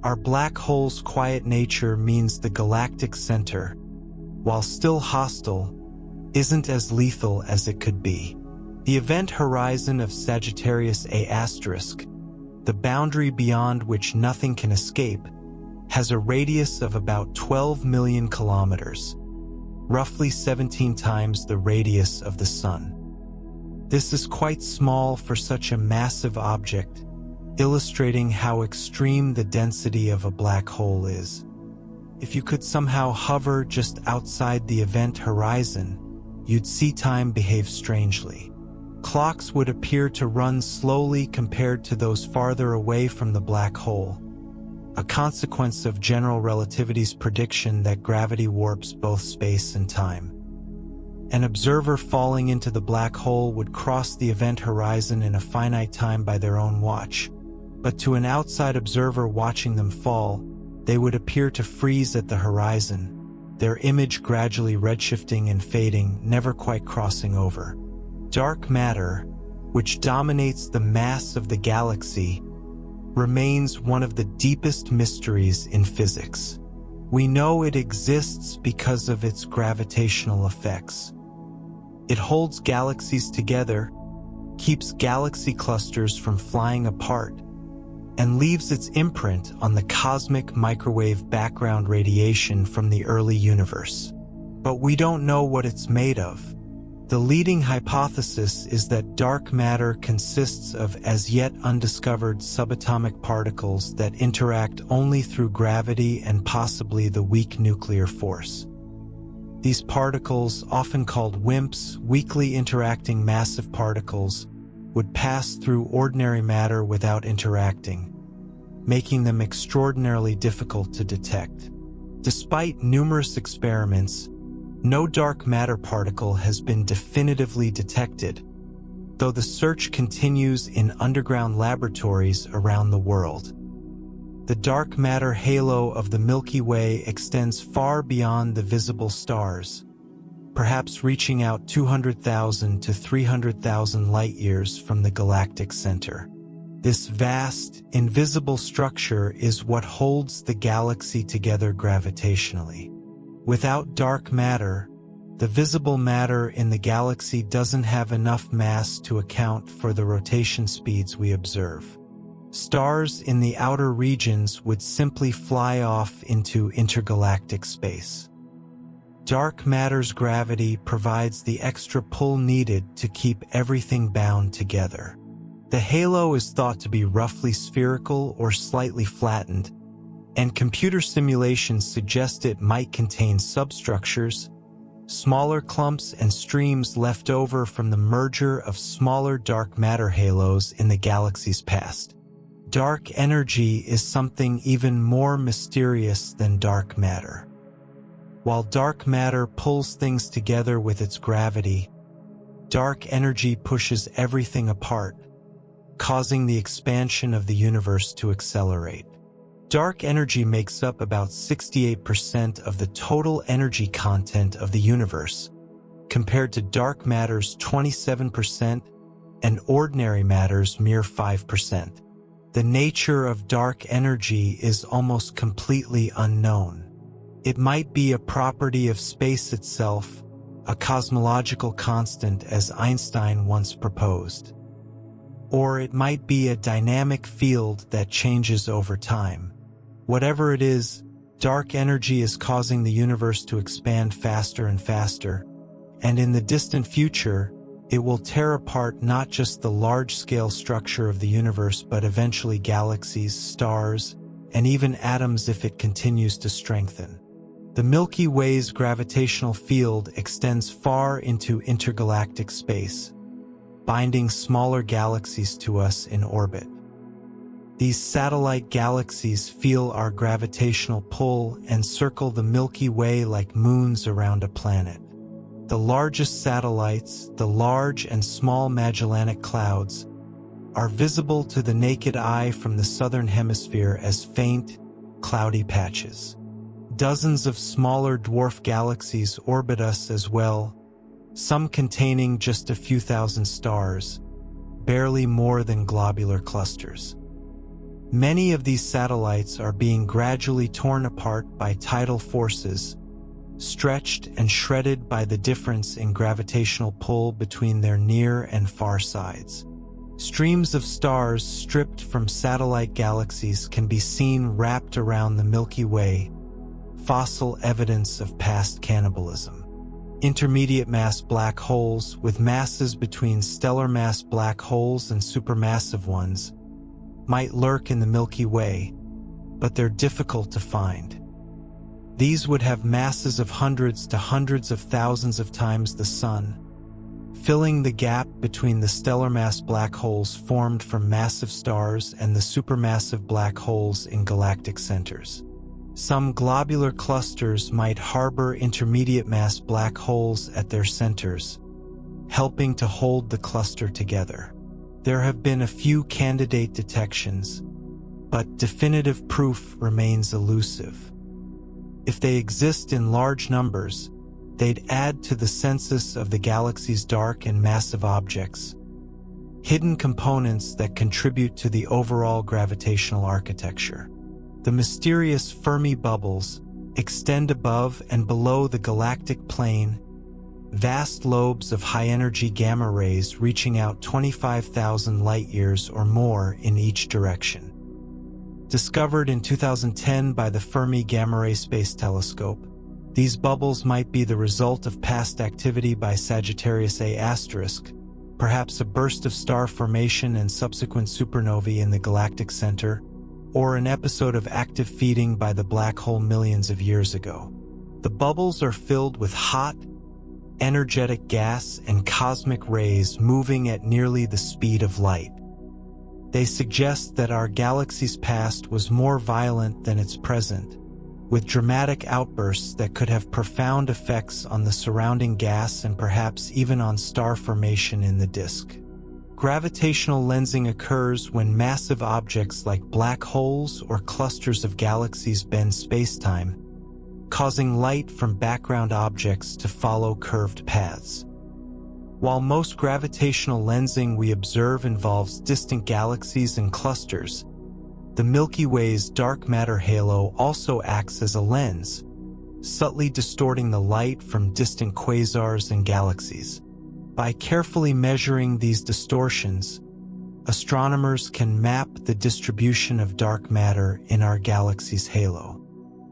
Our black hole's quiet nature means the galactic center, while still hostile, isn't as lethal as it could be. The event horizon of Sagittarius A*, the boundary beyond which nothing can escape, has a radius of about 12 million kilometers, roughly 17 times the radius of the Sun. This is quite small for such a massive object, illustrating how extreme the density of a black hole is. If you could somehow hover just outside the event horizon, you'd see time behave strangely. Clocks would appear to run slowly compared to those farther away from the black hole, a consequence of general relativity's prediction that gravity warps both space and time. An observer falling into the black hole would cross the event horizon in a finite time by their own watch, but to an outside observer watching them fall, they would appear to freeze at the horizon, their image gradually redshifting and fading, never quite crossing over. Dark matter, which dominates the mass of the galaxy, remains one of the deepest mysteries in physics. We know it exists because of its gravitational effects. It holds galaxies together, keeps galaxy clusters from flying apart, and leaves its imprint on the cosmic microwave background radiation from the early universe. But we don't know what it's made of. The leading hypothesis is that dark matter consists of as yet undiscovered subatomic particles that interact only through gravity and possibly the weak nuclear force. These particles, often called WIMPs, weakly interacting massive particles, would pass through ordinary matter without interacting, making them extraordinarily difficult to detect. Despite numerous experiments, no dark matter particle has been definitively detected, though the search continues in underground laboratories around the world. The dark matter halo of the Milky Way extends far beyond the visible stars, perhaps reaching out 200,000 to 300,000 light-years from the galactic center. This vast, invisible structure is what holds the galaxy together gravitationally. Without dark matter, the visible matter in the galaxy doesn't have enough mass to account for the rotation speeds we observe. Stars in the outer regions would simply fly off into intergalactic space. Dark matter's gravity provides the extra pull needed to keep everything bound together. The halo is thought to be roughly spherical or slightly flattened, and computer simulations suggest it might contain substructures, smaller clumps and streams left over from the merger of smaller dark matter halos in the galaxy's past. Dark energy is something even more mysterious than dark matter. While dark matter pulls things together with its gravity, dark energy pushes everything apart, causing the expansion of the universe to accelerate. Dark energy makes up about 68% of the total energy content of the universe, compared to dark matter's 27% and ordinary matter's mere 5%. The nature of dark energy is almost completely unknown. It might be a property of space itself, a cosmological constant as Einstein once proposed. Or it might be a dynamic field that changes over time. Whatever it is, dark energy is causing the universe to expand faster and faster, and in the distant future, it will tear apart not just the large-scale structure of the universe but eventually galaxies, stars, and even atoms if it continues to strengthen. The Milky Way's gravitational field extends far into intergalactic space, binding smaller galaxies to us in orbit. These satellite galaxies feel our gravitational pull and circle the Milky Way like moons around a planet. The largest satellites, the Large and Small Magellanic Clouds, are visible to the naked eye from the southern hemisphere as faint, cloudy patches. Dozens of smaller dwarf galaxies orbit us as well, some containing just a few thousand stars, barely more than globular clusters. Many of these satellites are being gradually torn apart by tidal forces, stretched and shredded by the difference in gravitational pull between their near and far sides. Streams of stars stripped from satellite galaxies can be seen wrapped around the Milky Way, fossil evidence of past cannibalism. Intermediate mass black holes, with masses between stellar mass black holes and supermassive ones, might lurk in the Milky Way, but they're difficult to find. These would have masses of hundreds to hundreds of thousands of times the Sun, filling the gap between the stellar mass black holes formed from massive stars and the supermassive black holes in galactic centers. Some globular clusters might harbor intermediate mass black holes at their centers, helping to hold the cluster together. There have been a few candidate detections, but definitive proof remains elusive. If they exist in large numbers, they'd add to the census of the galaxy's dark and massive objects, hidden components that contribute to the overall gravitational architecture. The mysterious Fermi bubbles extend above and below the galactic plane, vast lobes of high-energy gamma rays reaching out 25,000 light-years or more in each direction. Discovered in 2010 by the Fermi Gamma Ray Space Telescope, these bubbles might be the result of past activity by Sagittarius A*, perhaps a burst of star formation and subsequent supernovae in the galactic center, or an episode of active feeding by the black hole millions of years ago. The bubbles are filled with hot, energetic gas and cosmic rays moving at nearly the speed of light. They suggest that our galaxy's past was more violent than its present, with dramatic outbursts that could have profound effects on the surrounding gas and perhaps even on star formation in the disk. Gravitational lensing occurs when massive objects like black holes or clusters of galaxies bend spacetime, causing light from background objects to follow curved paths. While most gravitational lensing we observe involves distant galaxies and clusters, the Milky Way's dark matter halo also acts as a lens, subtly distorting the light from distant quasars and galaxies. By carefully measuring these distortions, astronomers can map the distribution of dark matter in our galaxy's halo.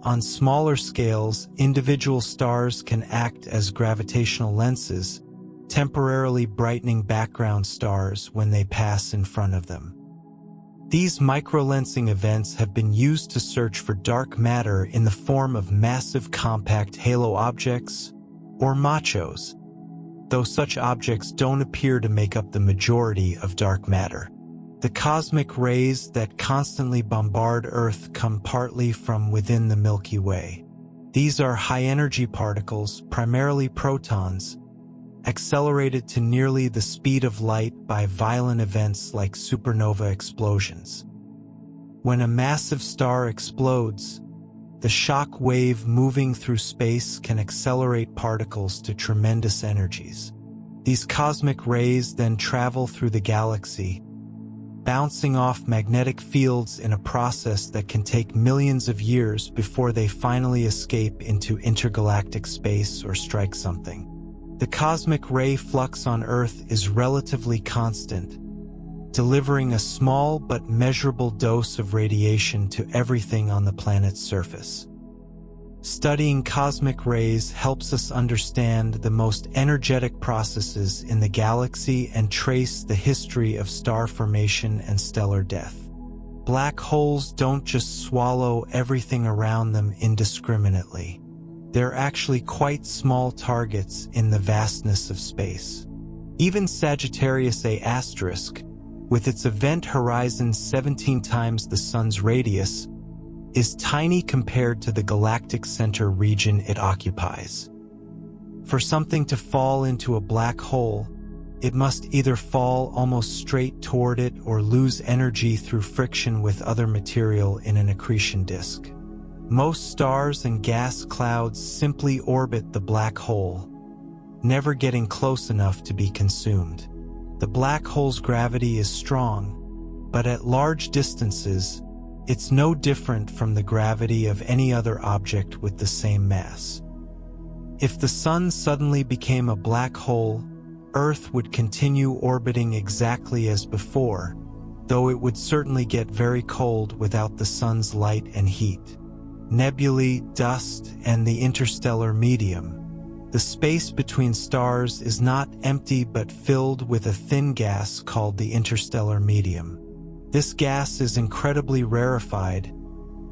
On smaller scales, individual stars can act as gravitational lenses, temporarily brightening background stars when they pass in front of them. These microlensing events have been used to search for dark matter in the form of massive compact halo objects, or machos, though such objects don't appear to make up the majority of dark matter. The cosmic rays that constantly bombard Earth come partly from within the Milky Way. These are high-energy particles, primarily protons, accelerated to nearly the speed of light by violent events like supernova explosions. When a massive star explodes, the shock wave moving through space can accelerate particles to tremendous energies. These cosmic rays then travel through the galaxy, bouncing off magnetic fields in a process that can take millions of years before they finally escape into intergalactic space or strike something. The cosmic ray flux on Earth is relatively constant, delivering a small but measurable dose of radiation to everything on the planet's surface. Studying cosmic rays helps us understand the most energetic processes in the galaxy and trace the history of star formation and stellar death. Black holes don't just swallow everything around them indiscriminately. They're actually quite small targets in the vastness of space. Even Sagittarius A*, with its event horizon 17 times the Sun's radius, is tiny compared to the galactic center region it occupies. For something to fall into a black hole, it must either fall almost straight toward it or lose energy through friction with other material in an accretion disk. Most stars and gas clouds simply orbit the black hole, never getting close enough to be consumed. The black hole's gravity is strong, but at large distances, It's no different from the gravity of any other object with the same mass. If the sun suddenly became a black hole, Earth would continue orbiting exactly as before, though it would certainly get very cold without the sun's light and heat. Nebulae, dust, and the interstellar medium. The space between stars is not empty but filled with a thin gas called the interstellar medium. This gas is incredibly rarefied,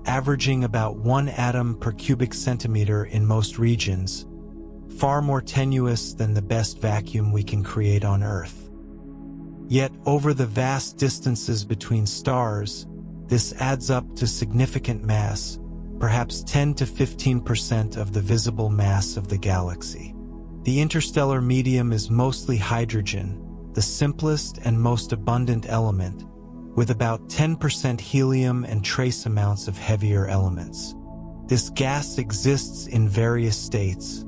averaging about 1 atom per cubic centimeter in most regions, far more tenuous than the best vacuum we can create on Earth. Yet, over the vast distances between stars, this adds up to significant mass, perhaps 10 to 15% of the visible mass of the galaxy. The interstellar medium is mostly hydrogen, the simplest and most abundant element, with about 10% helium and trace amounts of heavier elements. This gas exists in various states: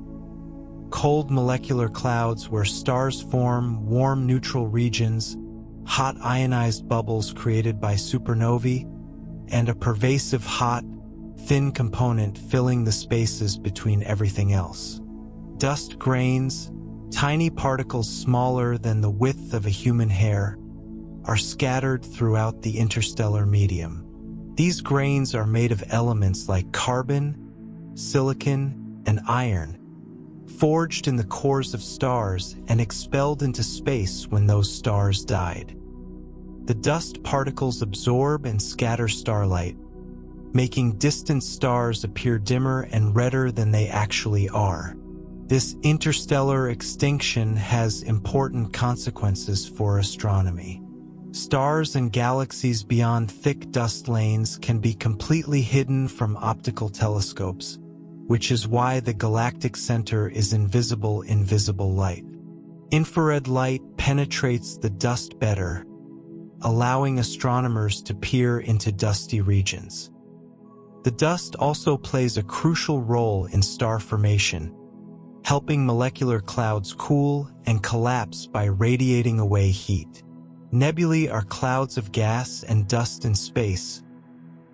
cold molecular clouds where stars form warm neutral regions, hot ionized bubbles created by supernovae, and a pervasive hot, thin component filling the spaces between everything else. Dust grains, tiny particles smaller than the width of a human hair, are scattered throughout the interstellar medium. These grains are made of elements like carbon, silicon, and iron, forged in the cores of stars and expelled into space when those stars died. The dust particles absorb and scatter starlight, making distant stars appear dimmer and redder than they actually are. This interstellar extinction has important consequences for astronomy. Stars and galaxies beyond thick dust lanes can be completely hidden from optical telescopes, which is why the galactic center is invisible in visible light. Infrared light penetrates the dust better, allowing astronomers to peer into dusty regions. The dust also plays a crucial role in star formation, helping molecular clouds cool and collapse by radiating away heat. Nebulae are clouds of gas and dust in space,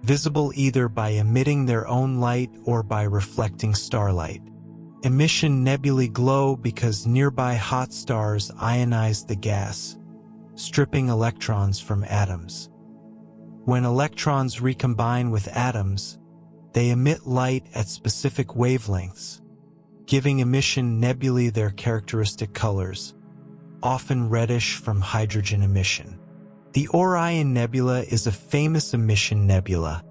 visible either by emitting their own light or by reflecting starlight. Emission nebulae glow because nearby hot stars ionize the gas, stripping electrons from atoms. When electrons recombine with atoms, they emit light at specific wavelengths, giving emission nebulae their characteristic colors, often reddish from hydrogen emission. The Orion Nebula is a famous emission nebula,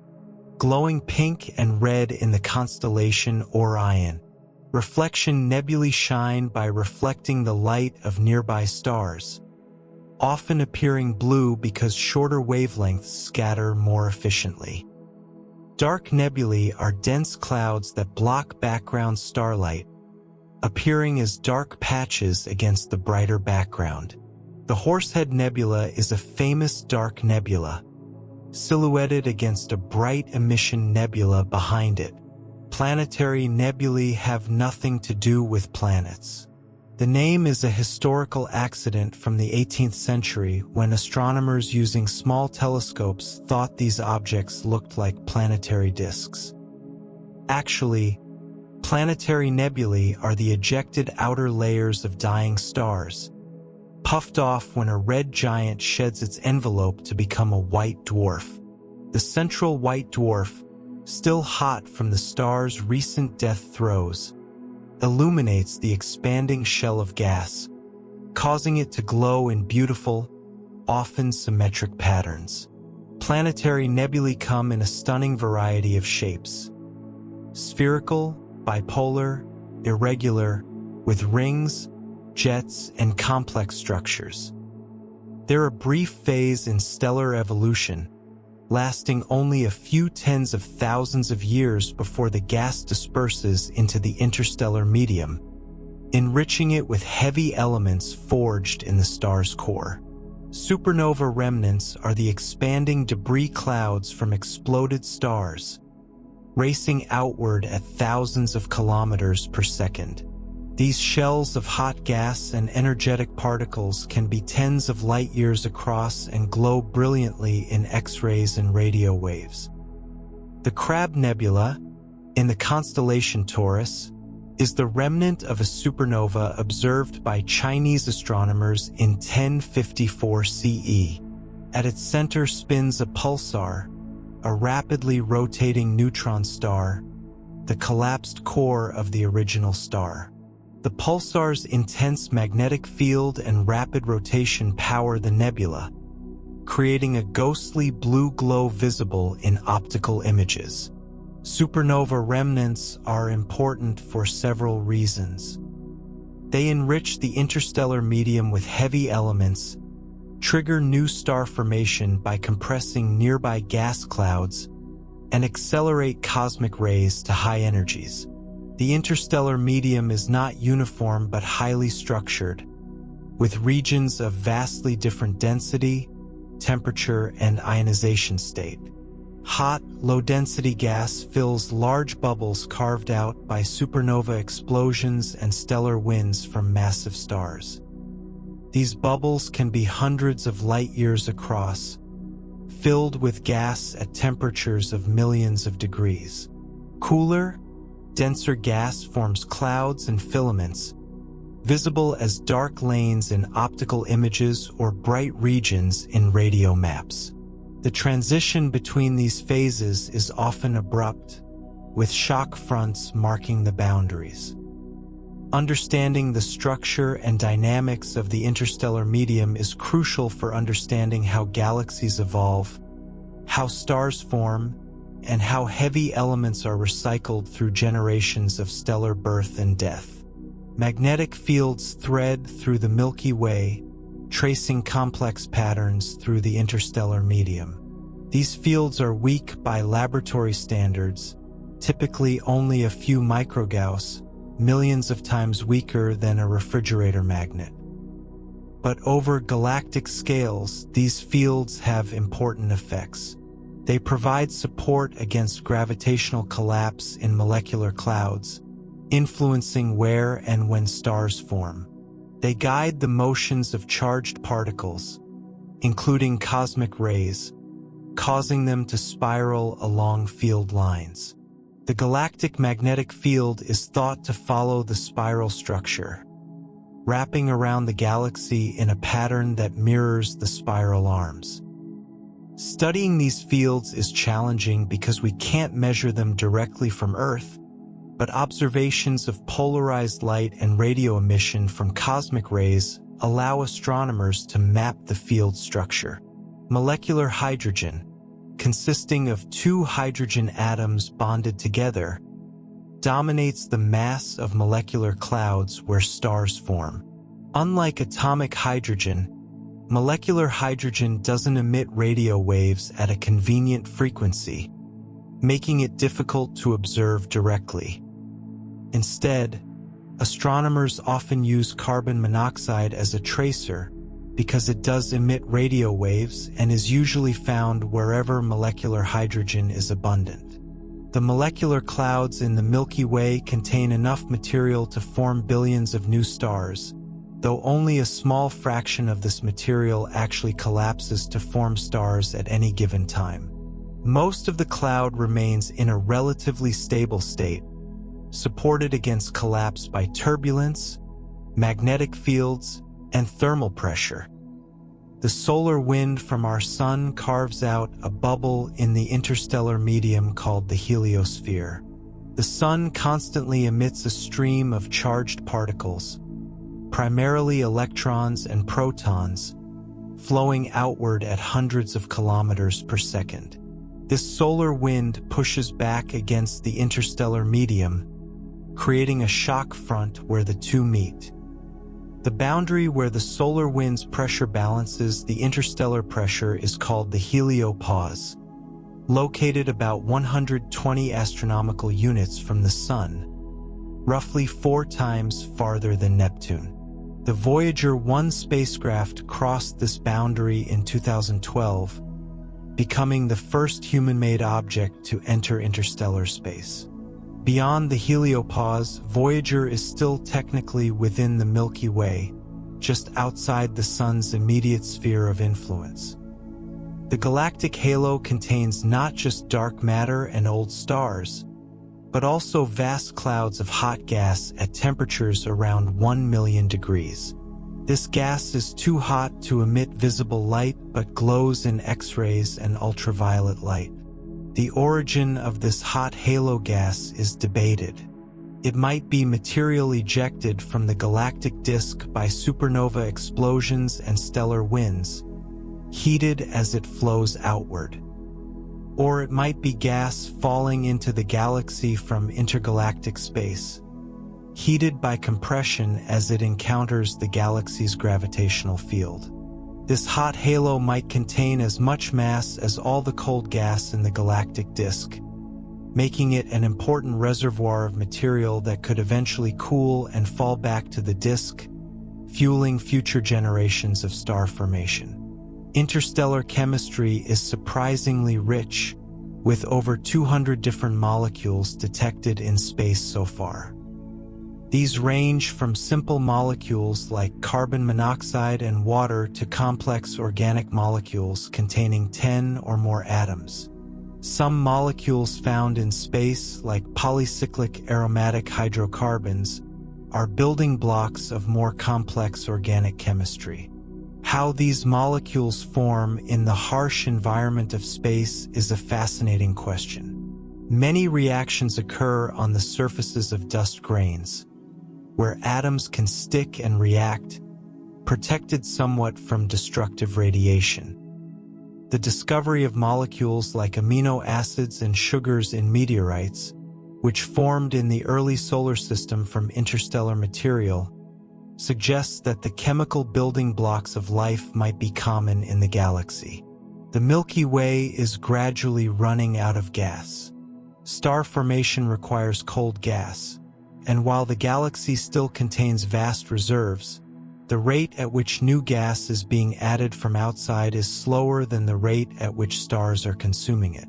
glowing pink and red in the constellation Orion. Reflection nebulae shine by reflecting the light of nearby stars, often appearing blue because shorter wavelengths scatter more efficiently. Dark nebulae are dense clouds that block background starlight, appearing as dark patches against the brighter background. The Horsehead Nebula is a famous dark nebula, silhouetted against a bright emission nebula behind it. Planetary nebulae have nothing to do with planets. The name is a historical accident from the 18th century when astronomers using small telescopes thought these objects looked like planetary disks. Actually, planetary nebulae are the ejected outer layers of dying stars, puffed off when a red giant sheds its envelope to become a white dwarf. The central white dwarf, still hot from the star's recent death throes, illuminates the expanding shell of gas, causing it to glow in beautiful, often symmetric patterns. Planetary nebulae come in a stunning variety of shapes: spherical, bipolar, irregular, with rings, jets, and complex structures. They're a brief phase in stellar evolution, lasting only a few tens of thousands of years before the gas disperses into the interstellar medium, enriching it with heavy elements forged in the star's core. Supernova remnants are the expanding debris clouds from exploded stars, racing outward at thousands of kilometers per second. These shells of hot gas and energetic particles can be tens of light years across and glow brilliantly in X-rays and radio waves. The Crab Nebula, in the constellation Taurus, is the remnant of a supernova observed by Chinese astronomers in 1054 CE. At its center spins a pulsar, a rapidly rotating neutron star, the collapsed core of the original star. The pulsar's intense magnetic field and rapid rotation power the nebula, creating a ghostly blue glow visible in optical images. Supernova remnants are important for several reasons. They enrich the interstellar medium with heavy elements, trigger new star formation by compressing nearby gas clouds, and accelerate cosmic rays to high energies. The interstellar medium is not uniform but highly structured, with regions of vastly different density, temperature, and ionization state. Hot, low-density gas fills large bubbles carved out by supernova explosions and stellar winds from massive stars. These bubbles can be hundreds of light years across, filled with gas at temperatures of millions of degrees. Cooler, denser gas forms clouds and filaments, visible as dark lanes in optical images or bright regions in radio maps. The transition between these phases is often abrupt, with shock fronts marking the boundaries. Understanding the structure and dynamics of the interstellar medium is crucial for understanding how galaxies evolve, how stars form, and how heavy elements are recycled through generations of stellar birth and death. Magnetic fields thread through the Milky Way, tracing complex patterns through the interstellar medium. These fields are weak by laboratory standards, typically only a few microgauss, millions of times weaker than a refrigerator magnet. But over galactic scales, these fields have important effects. They provide support against gravitational collapse in molecular clouds, influencing where and when stars form. They guide the motions of charged particles, including cosmic rays, causing them to spiral along field lines. The galactic magnetic field is thought to follow the spiral structure, wrapping around the galaxy in a pattern that mirrors the spiral arms. Studying these fields is challenging because we can't measure them directly from Earth, but observations of polarized light and radio emission from cosmic rays allow astronomers to map the field structure. Molecular hydrogen, consisting of two hydrogen atoms bonded together, dominates the mass of molecular clouds where stars form. Unlike atomic hydrogen, molecular hydrogen doesn't emit radio waves at a convenient frequency, making it difficult to observe directly. Instead, astronomers often use carbon monoxide as a tracer because it does emit radio waves and is usually found wherever molecular hydrogen is abundant. The molecular clouds in the Milky Way contain enough material to form billions of new stars, though only a small fraction of this material actually collapses to form stars at any given time. Most of the cloud remains in a relatively stable state, supported against collapse by turbulence, magnetic fields, and thermal pressure. The solar wind from our sun carves out a bubble in the interstellar medium called the heliosphere. The sun constantly emits a stream of charged particles, primarily electrons and protons, flowing outward at hundreds of kilometers per second. This solar wind pushes back against the interstellar medium, creating a shock front where the two meet. The boundary where the solar wind's pressure balances the interstellar pressure is called the heliopause, located about 120 astronomical units from the Sun, roughly 4 times farther than Neptune. The Voyager 1 spacecraft crossed this boundary in 2012, becoming the first human-made object to enter interstellar space. Beyond the heliopause, Voyager is still technically within the Milky Way, just outside the Sun's immediate sphere of influence. The galactic halo contains not just dark matter and old stars, but also vast clouds of hot gas at temperatures around 1 million degrees. This gas is too hot to emit visible light but glows in X-rays and ultraviolet light. The origin of this hot halo gas is debated. It might be material ejected from the galactic disk by supernova explosions and stellar winds, heated as it flows outward. Or it might be gas falling into the galaxy from intergalactic space, heated by compression as it encounters the galaxy's gravitational field. This hot halo might contain as much mass as all the cold gas in the galactic disk, making it an important reservoir of material that could eventually cool and fall back to the disk, fueling future generations of star formation. Interstellar chemistry is surprisingly rich, with over 200 different molecules detected in space so far. These range from simple molecules like carbon monoxide and water to complex organic molecules containing 10 or more atoms. Some molecules found in space, like polycyclic aromatic hydrocarbons, are building blocks of more complex organic chemistry. How these molecules form in the harsh environment of space is a fascinating question. Many reactions occur on the surfaces of dust grains, where atoms can stick and react, protected somewhat from destructive radiation. The discovery of molecules like amino acids and sugars in meteorites, which formed in the early solar system from interstellar material, suggests that the chemical building blocks of life might be common in the galaxy. The Milky Way is gradually running out of gas. Star formation requires cold gas, and while the galaxy still contains vast reserves, the rate at which new gas is being added from outside is slower than the rate at which stars are consuming it.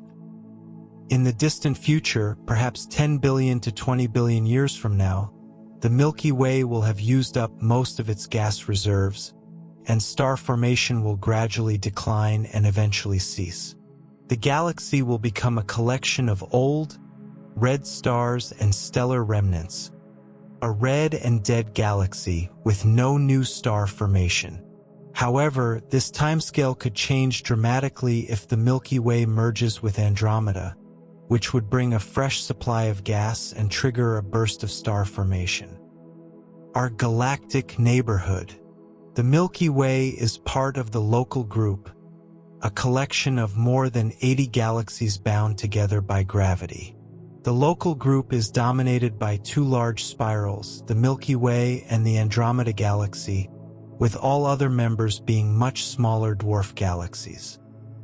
In the distant future, perhaps 10 billion to 20 billion years from now, the Milky Way will have used up most of its gas reserves, and star formation will gradually decline and eventually cease. The galaxy will become a collection of old, red stars and stellar remnants, a red and dead galaxy with no new star formation. However, this timescale could change dramatically if the Milky Way merges with Andromeda, which would bring a fresh supply of gas and trigger a burst of star formation. Our galactic neighborhood. The Milky Way is part of the Local Group, a collection of more than 80 galaxies bound together by gravity. The Local Group is dominated by two large spirals, the Milky Way and the Andromeda Galaxy, with all other members being much smaller dwarf galaxies.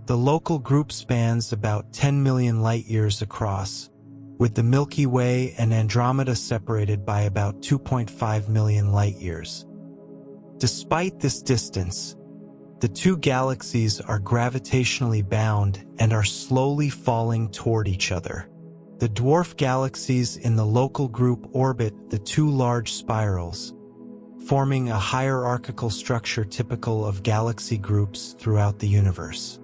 The Local Group spans about 10 million light-years across, with the Milky Way and Andromeda separated by about 2.5 million light-years. Despite this distance, the two galaxies are gravitationally bound and are slowly falling toward each other. The dwarf galaxies in the Local Group orbit the two large spirals, forming a hierarchical structure typical of galaxy groups throughout the universe.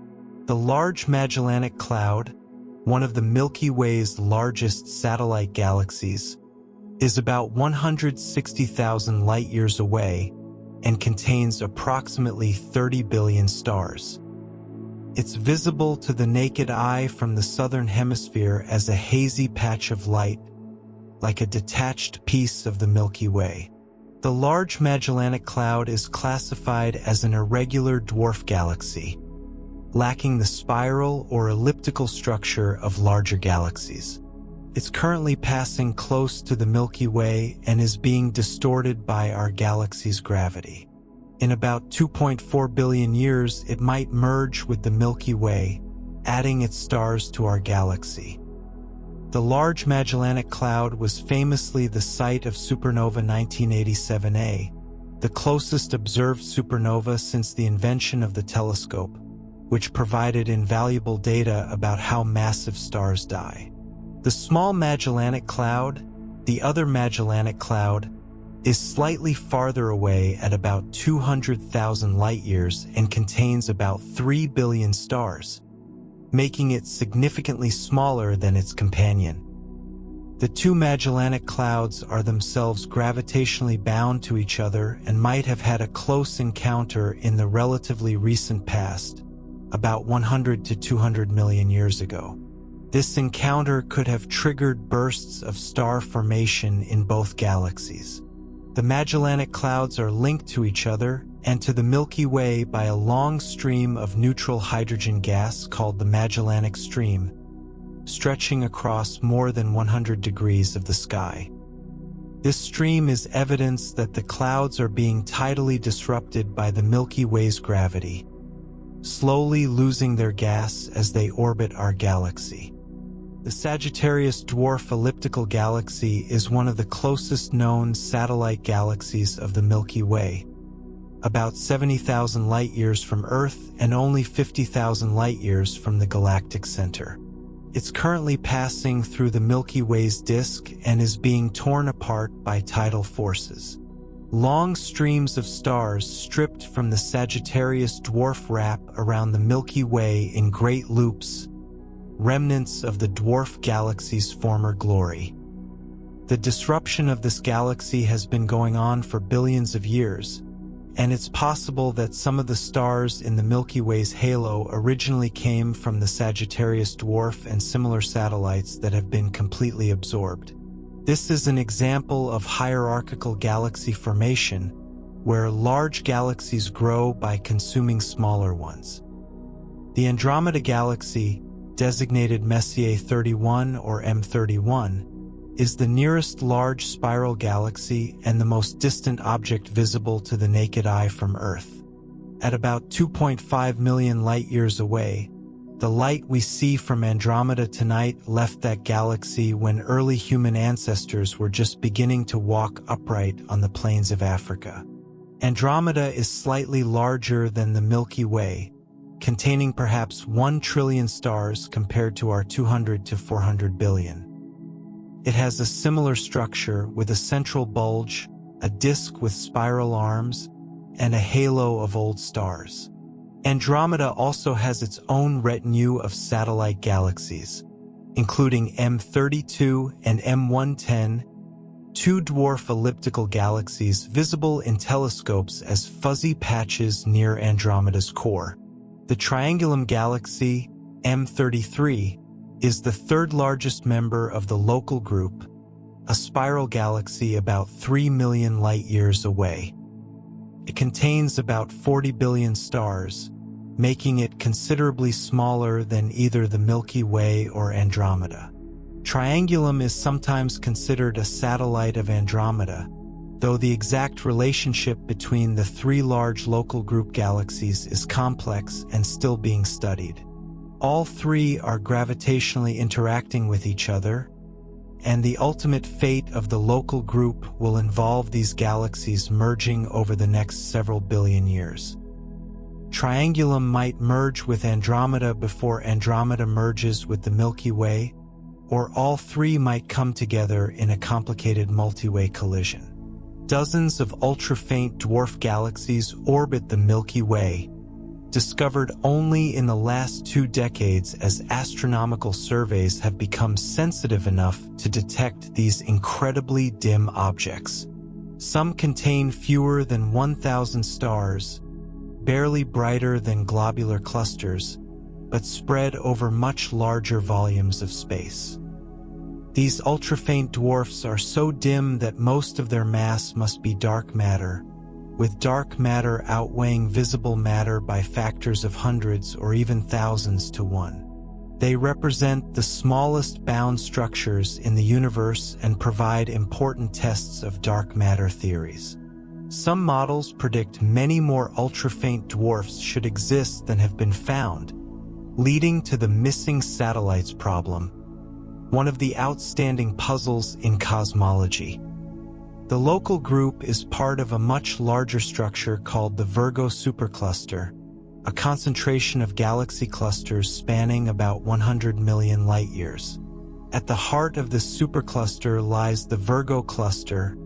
The Large Magellanic Cloud, one of the Milky Way's largest satellite galaxies, is about 160,000 light-years away and contains approximately 30 billion stars. It's visible to the naked eye from the southern hemisphere as a hazy patch of light, like a detached piece of the Milky Way. The Large Magellanic Cloud is classified as an irregular dwarf galaxy, lacking the spiral or elliptical structure of larger galaxies. It's currently passing close to the Milky Way and is being distorted by our galaxy's gravity. In about 2.4 billion years, it might merge with the Milky Way, adding its stars to our galaxy. The Large Magellanic Cloud was famously the site of supernova 1987A, the closest observed supernova since the invention of the telescope, which provided invaluable data about how massive stars die. The Small Magellanic Cloud, the other Magellanic Cloud, is slightly farther away at about 200,000 light-years and contains about 3 billion stars, making it significantly smaller than its companion. The two Magellanic Clouds are themselves gravitationally bound to each other and might have had a close encounter in the relatively recent past, about 100 to 200 million years ago. This encounter could have triggered bursts of star formation in both galaxies. The Magellanic Clouds are linked to each other and to the Milky Way by a long stream of neutral hydrogen gas called the Magellanic Stream, stretching across more than 100 degrees of the sky. This stream is evidence that the clouds are being tidally disrupted by the Milky Way's gravity, slowly losing their gas as they orbit our galaxy. The Sagittarius Dwarf Elliptical Galaxy is one of the closest known satellite galaxies of the Milky Way, about 70,000 light-years from Earth and only 50,000 light-years from the galactic center. It's currently passing through the Milky Way's disk and is being torn apart by tidal forces. Long streams of stars stripped from the Sagittarius Dwarf wrap around the Milky Way in great loops, remnants of the dwarf galaxy's former glory. The disruption of this galaxy has been going on for billions of years, and it's possible that some of the stars in the Milky Way's halo originally came from the Sagittarius Dwarf and similar satellites that have been completely absorbed. This is an example of hierarchical galaxy formation, where large galaxies grow by consuming smaller ones. The Andromeda Galaxy, designated Messier 31 or M31, is the nearest large spiral galaxy and the most distant object visible to the naked eye from Earth. At about 2.5 million light-years away, the light we see from Andromeda tonight left that galaxy when early human ancestors were just beginning to walk upright on the plains of Africa. Andromeda is slightly larger than the Milky Way, containing perhaps 1 trillion stars compared to our 200 to 400 billion. It has a similar structure with a central bulge, a disk with spiral arms, and a halo of old stars. Andromeda also has its own retinue of satellite galaxies, including M32 and M110, two dwarf elliptical galaxies visible in telescopes as fuzzy patches near Andromeda's core. The Triangulum Galaxy, M33, is the third largest member of the Local Group, a spiral galaxy about 3 million light-years away. It contains about 40 billion stars, making it considerably smaller than either the Milky Way or Andromeda. Triangulum is sometimes considered a satellite of Andromeda, though the exact relationship between the three large local group galaxies is complex and still being studied. All three are gravitationally interacting with each other, and the ultimate fate of the local group will involve these galaxies merging over the next several billion years. Triangulum might merge with Andromeda before Andromeda merges with the Milky Way, or all three might come together in a complicated multi-way collision. Dozens of ultra-faint dwarf galaxies orbit the Milky Way, discovered only in the last 2 decades as astronomical surveys have become sensitive enough to detect these incredibly dim objects. Some contain fewer than 1,000 stars, barely brighter than globular clusters, but spread over much larger volumes of space. These ultra-faint dwarfs are so dim that most of their mass must be dark matter, with dark matter outweighing visible matter by factors of hundreds or even thousands to 1. They represent the smallest bound structures in the universe and provide important tests of dark matter theories. Some models predict many more ultra-faint dwarfs should exist than have been found, leading to the missing satellites problem, one of the outstanding puzzles in cosmology. The local group is part of a much larger structure called the Virgo supercluster, a concentration of galaxy clusters spanning about 100 million light-years. At the heart of this supercluster lies the Virgo cluster,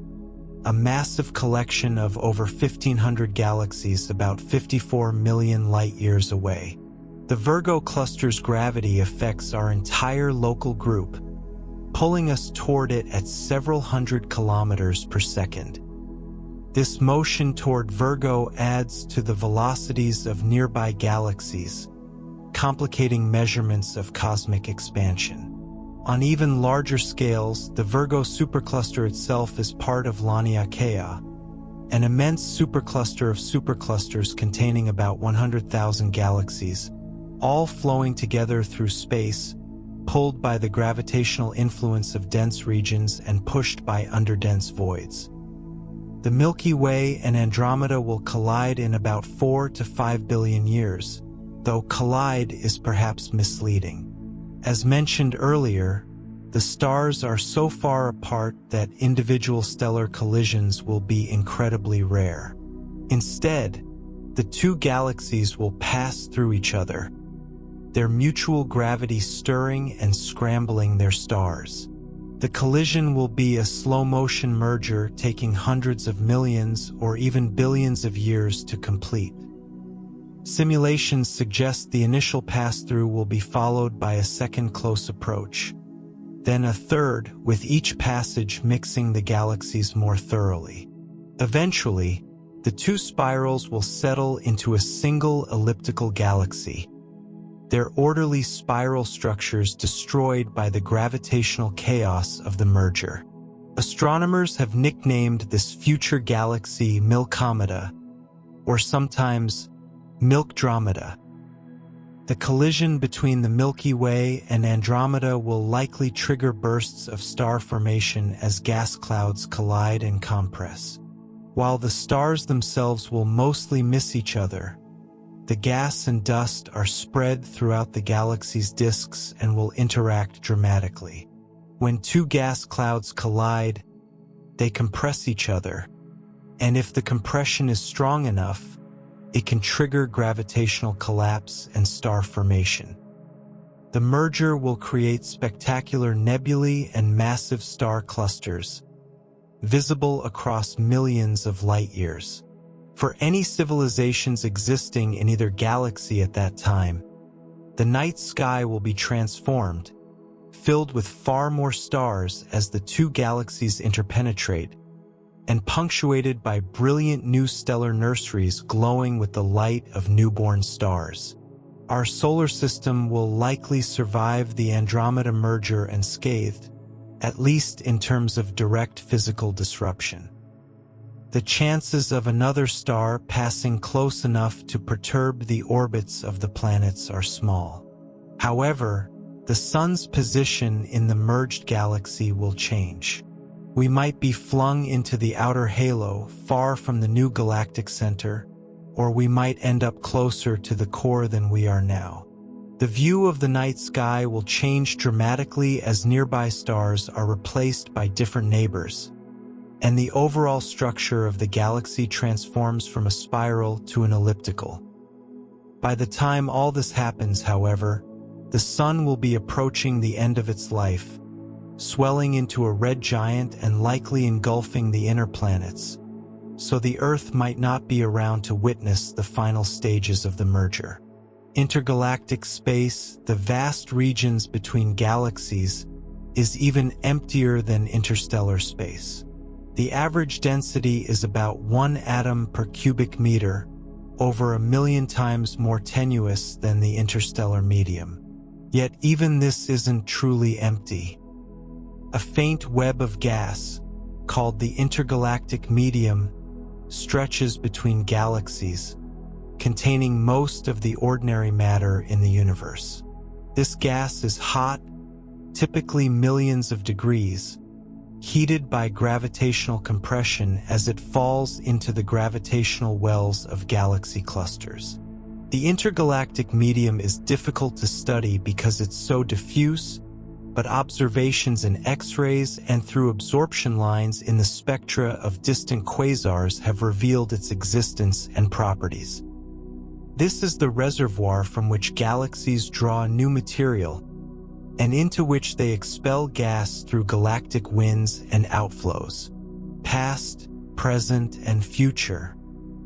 a massive collection of over 1,500 galaxies about 54 million light-years away. The Virgo cluster's gravity affects our entire local group, pulling us toward it at several hundred kilometers per second. This motion toward Virgo adds to the velocities of nearby galaxies, complicating measurements of cosmic expansion. On even larger scales, the Virgo supercluster itself is part of Laniakea, an immense supercluster of superclusters containing about 100,000 galaxies, all flowing together through space, pulled by the gravitational influence of dense regions and pushed by underdense voids. The Milky Way and Andromeda will collide in about 4 to 5 billion years, though collide is perhaps misleading. As mentioned earlier, the stars are so far apart that individual stellar collisions will be incredibly rare. Instead, the two galaxies will pass through each other, their mutual gravity stirring and scrambling their stars. The collision will be a slow-motion merger taking hundreds of millions or even billions of years to complete. Simulations suggest the initial pass-through will be followed by a second close approach, then a third, with each passage mixing the galaxies more thoroughly. Eventually, the two spirals will settle into a single elliptical galaxy, their orderly spiral structures destroyed by the gravitational chaos of the merger. Astronomers have nicknamed this future galaxy Milkomeda, or sometimes Milkdromeda. The collision between the Milky Way and Andromeda will likely trigger bursts of star formation as gas clouds collide and compress. While the stars themselves will mostly miss each other, the gas and dust are spread throughout the galaxy's disks and will interact dramatically. When two gas clouds collide, they compress each other, and if the compression is strong enough, it can trigger gravitational collapse and star formation. The merger will create spectacular nebulae and massive star clusters, visible across millions of light-years. For any civilizations existing in either galaxy at that time, the night sky will be transformed, filled with far more stars as the two galaxies interpenetrate, and punctuated by brilliant new stellar nurseries glowing with the light of newborn stars. Our solar system will likely survive the Andromeda merger unscathed, at least in terms of direct physical disruption. The chances of another star passing close enough to perturb the orbits of the planets are small. However, the Sun's position in the merged galaxy will change. We might be flung into the outer halo, far from the new galactic center, or we might end up closer to the core than we are now. The view of the night sky will change dramatically as nearby stars are replaced by different neighbors, and the overall structure of the galaxy transforms from a spiral to an elliptical. By the time all this happens, however, the Sun will be approaching the end of its life, swelling into a red giant and likely engulfing the inner planets, so the Earth might not be around to witness the final stages of the merger. Intergalactic space, the vast regions between galaxies, is even emptier than interstellar space. The average density is about 1 atom per cubic meter, over 1 million times more tenuous than the interstellar medium. Yet even this isn't truly empty. A faint web of gas, called the intergalactic medium, stretches between galaxies, containing most of the ordinary matter in the universe. This gas is hot, typically millions of degrees, heated by gravitational compression as it falls into the gravitational wells of galaxy clusters. The intergalactic medium is difficult to study because it's so diffuse, but observations in X-rays and through absorption lines in the spectra of distant quasars have revealed its existence and properties. This is the reservoir from which galaxies draw new material, and into which they expel gas through galactic winds and outflows. Past, present, and future.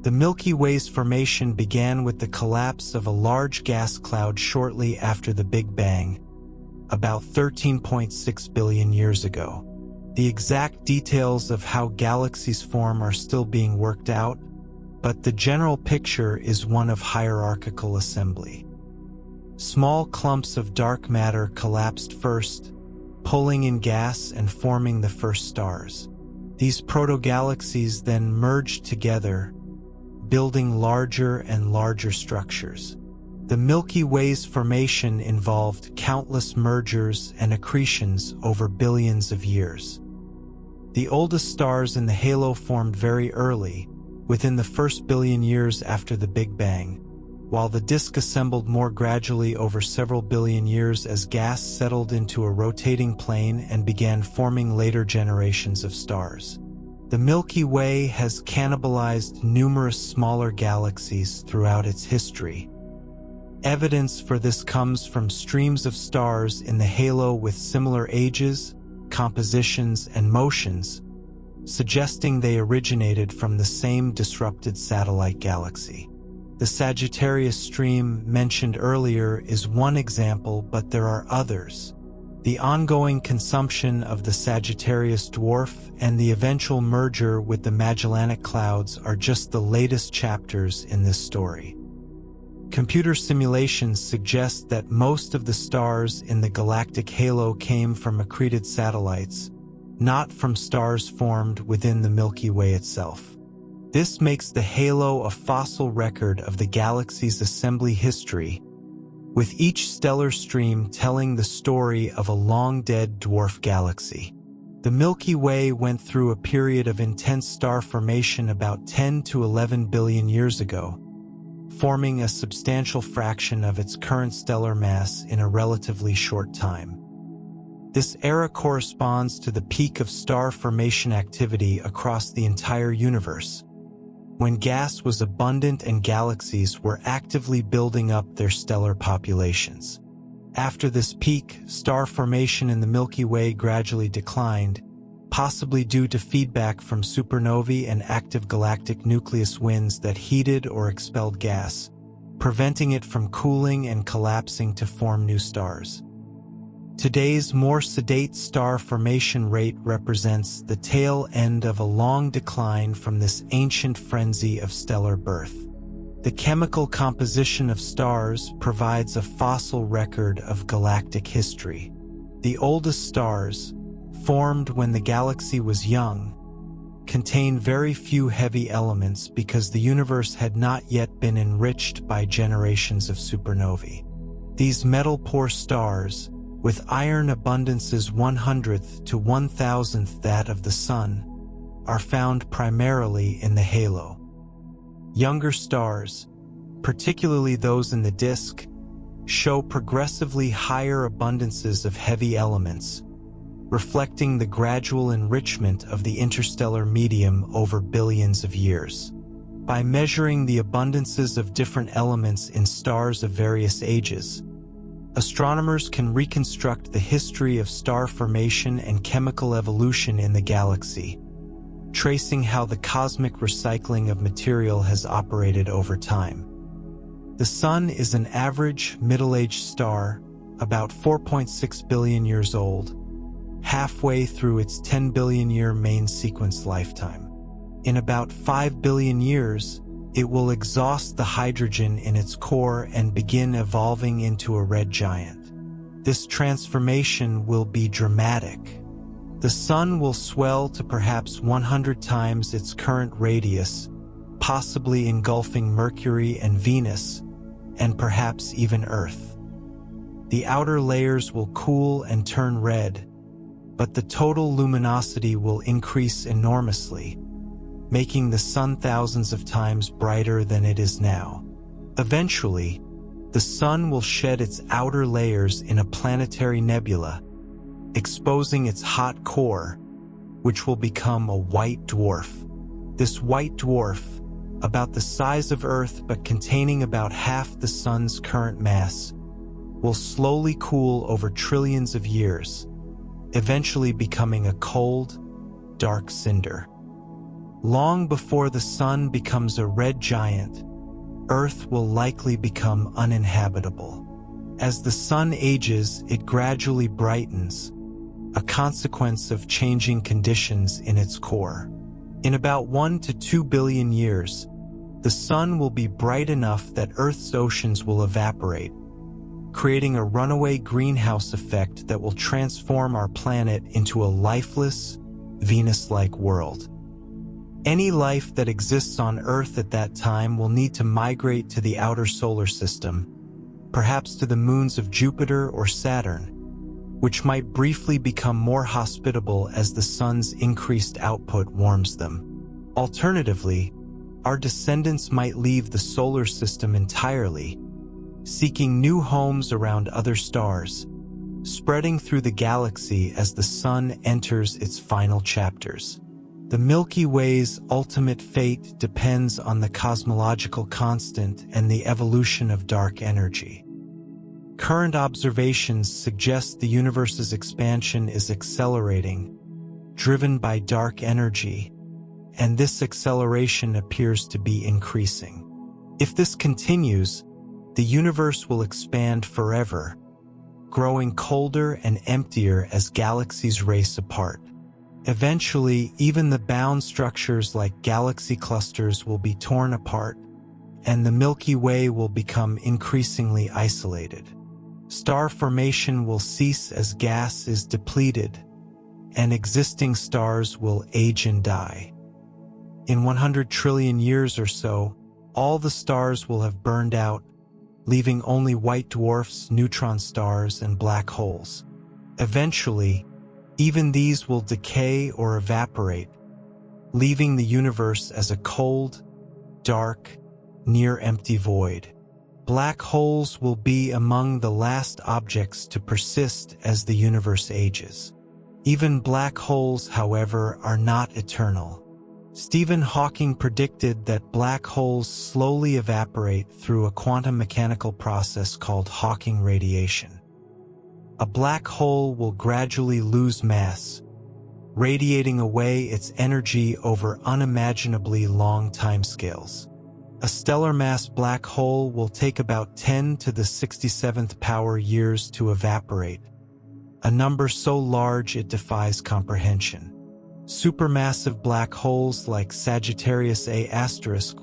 The Milky Way's formation began with the collapse of a large gas cloud shortly after the Big Bang, about 13.6 billion years ago. The exact details of how galaxies form are still being worked out, but the general picture is one of hierarchical assembly. Small clumps of dark matter collapsed first, pulling in gas and forming the first stars. These protogalaxies then merged together, building larger and larger structures. The Milky Way's formation involved countless mergers and accretions over billions of years. The oldest stars in the halo formed very early, within the first billion years after the Big Bang, while the disk assembled more gradually over several billion years as gas settled into a rotating plane and began forming later generations of stars. The Milky Way has cannibalized numerous smaller galaxies throughout its history. Evidence for this comes from streams of stars in the halo with similar ages, compositions, and motions, suggesting they originated from the same disrupted satellite galaxy. The Sagittarius stream mentioned earlier is one example, but there are others. The ongoing consumption of the Sagittarius dwarf and the eventual merger with the Magellanic Clouds are just the latest chapters in this story. Computer simulations suggest that most of the stars in the galactic halo came from accreted satellites, not from stars formed within the Milky Way itself. This makes the halo a fossil record of the galaxy's assembly history, with each stellar stream telling the story of a long-dead dwarf galaxy. The Milky Way went through a period of intense star formation about 10 to 11 billion years ago, forming a substantial fraction of its current stellar mass in a relatively short time. This era corresponds to the peak of star formation activity across the entire universe, when gas was abundant and galaxies were actively building up their stellar populations. After this peak, star formation in the Milky Way gradually declined, possibly due to feedback from supernovae and active galactic nucleus winds that heated or expelled gas, preventing it from cooling and collapsing to form new stars. Today's more sedate star formation rate represents the tail end of a long decline from this ancient frenzy of stellar birth. The chemical composition of stars provides a fossil record of galactic history. The oldest stars, formed when the galaxy was young, contain very few heavy elements because the universe had not yet been enriched by generations of supernovae. These metal-poor stars, with iron abundances 100th to 1,000th that of the Sun, are found primarily in the halo. Younger stars, particularly those in the disk, show progressively higher abundances of heavy elements, reflecting the gradual enrichment of the interstellar medium over billions of years. By measuring the abundances of different elements in stars of various ages, astronomers can reconstruct the history of star formation and chemical evolution in the galaxy, tracing how the cosmic recycling of material has operated over time. The Sun is an average middle-aged star, about 4.6 billion years old, halfway through its 10 billion-year main sequence lifetime. In about 5 billion years, it will exhaust the hydrogen in its core and begin evolving into a red giant. This transformation will be dramatic. The Sun will swell to perhaps 100 times its current radius, possibly engulfing Mercury and Venus, and perhaps even Earth. The outer layers will cool and turn red, but the total luminosity will increase enormously, making the Sun thousands of times brighter than it is now. Eventually, the Sun will shed its outer layers in a planetary nebula, exposing its hot core, which will become a white dwarf. This white dwarf, about the size of Earth but containing about half the Sun's current mass, will slowly cool over trillions of years, eventually becoming a cold, dark cinder. Long before the sun becomes a red giant, Earth will likely become uninhabitable. As the sun ages, it gradually brightens, a consequence of changing conditions in its core. In about 1 to 2 billion years, the sun will be bright enough that Earth's oceans will evaporate, creating a runaway greenhouse effect that will transform our planet into a lifeless, Venus-like world. Any life that exists on Earth at that time will need to migrate to the outer solar system, perhaps to the moons of Jupiter or Saturn, which might briefly become more hospitable as the sun's increased output warms them. Alternatively, our descendants might leave the solar system entirely, seeking new homes around other stars, spreading through the galaxy as the sun enters its final chapters. The Milky Way's ultimate fate depends on the cosmological constant and the evolution of dark energy. Current observations suggest the universe's expansion is accelerating, driven by dark energy, and this acceleration appears to be increasing. If this continues, the universe will expand forever, growing colder and emptier as galaxies race apart. Eventually, even the bound structures like galaxy clusters will be torn apart, and the Milky Way will become increasingly isolated. Star formation will cease as gas is depleted, and existing stars will age and die. In 100 trillion years or so, all the stars will have burned out, leaving only white dwarfs, neutron stars, and black holes. Eventually, even these will decay or evaporate, leaving the universe as a cold, dark, near-empty void. Black holes will be among the last objects to persist as the universe ages. Even black holes, however, are not eternal. Stephen Hawking predicted that black holes slowly evaporate through a quantum mechanical process called Hawking radiation. A black hole will gradually lose mass, radiating away its energy over unimaginably long timescales. A stellar mass black hole will take about 10 to the 67th power years to evaporate, a number so large it defies comprehension. Supermassive black holes like Sagittarius A**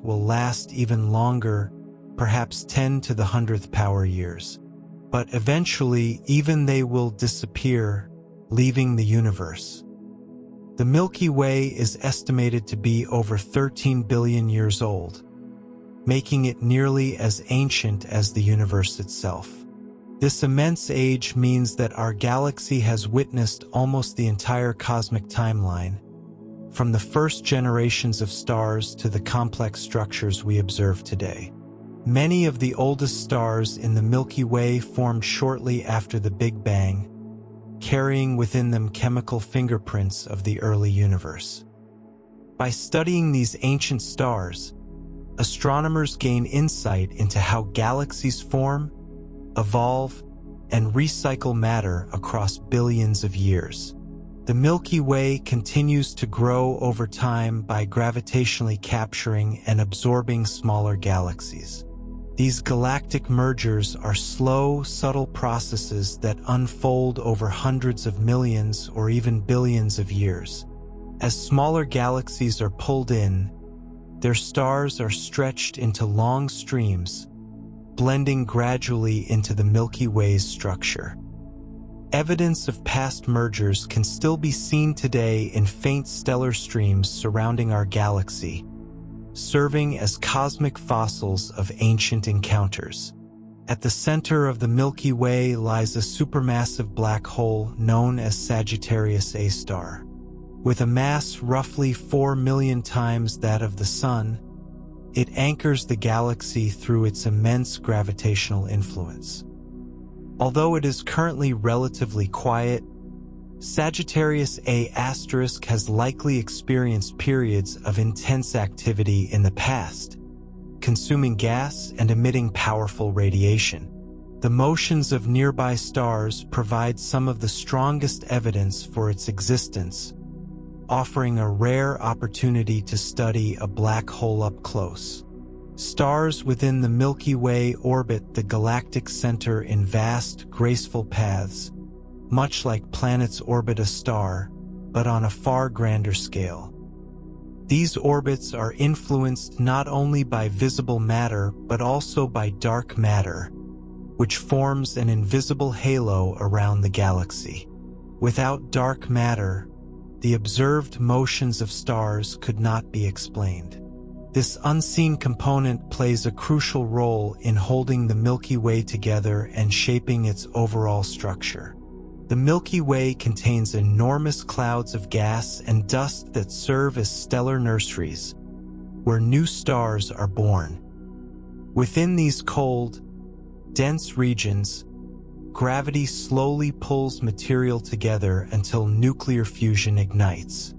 will last even longer, perhaps 10 to the 100th power years. But eventually, even they will disappear, leaving the universe. The Milky Way is estimated to be over 13 billion years old, making it nearly as ancient as the universe itself. This immense age means that our galaxy has witnessed almost the entire cosmic timeline, from the first generations of stars to the complex structures we observe today. Many of the oldest stars in the Milky Way formed shortly after the Big Bang, carrying within them chemical fingerprints of the early universe. By studying these ancient stars, astronomers gain insight into how galaxies form, evolve, and recycle matter across billions of years. The Milky Way continues to grow over time by gravitationally capturing and absorbing smaller galaxies. These galactic mergers are slow, subtle processes that unfold over hundreds of millions or even billions of years. As smaller galaxies are pulled in, their stars are stretched into long streams, blending gradually into the Milky Way's structure. Evidence of past mergers can still be seen today in faint stellar streams surrounding our galaxy, serving as cosmic fossils of ancient encounters. At the center of the Milky Way lies a supermassive black hole known as Sagittarius A*. With a mass roughly 4 million times that of the Sun, it anchors the galaxy through its immense gravitational influence. Although it is currently relatively quiet, Sagittarius A* has likely experienced periods of intense activity in the past, consuming gas and emitting powerful radiation. The motions of nearby stars provide some of the strongest evidence for its existence, offering a rare opportunity to study a black hole up close. Stars within the Milky Way orbit the galactic center in vast, graceful paths, much like planets orbit a star, but on a far grander scale. These orbits are influenced not only by visible matter but also by dark matter, which forms an invisible halo around the galaxy. Without dark matter, the observed motions of stars could not be explained. This unseen component plays a crucial role in holding the Milky Way together and shaping its overall structure. The Milky Way contains enormous clouds of gas and dust that serve as stellar nurseries, where new stars are born. Within these cold, dense regions, gravity slowly pulls material together until nuclear fusion ignites.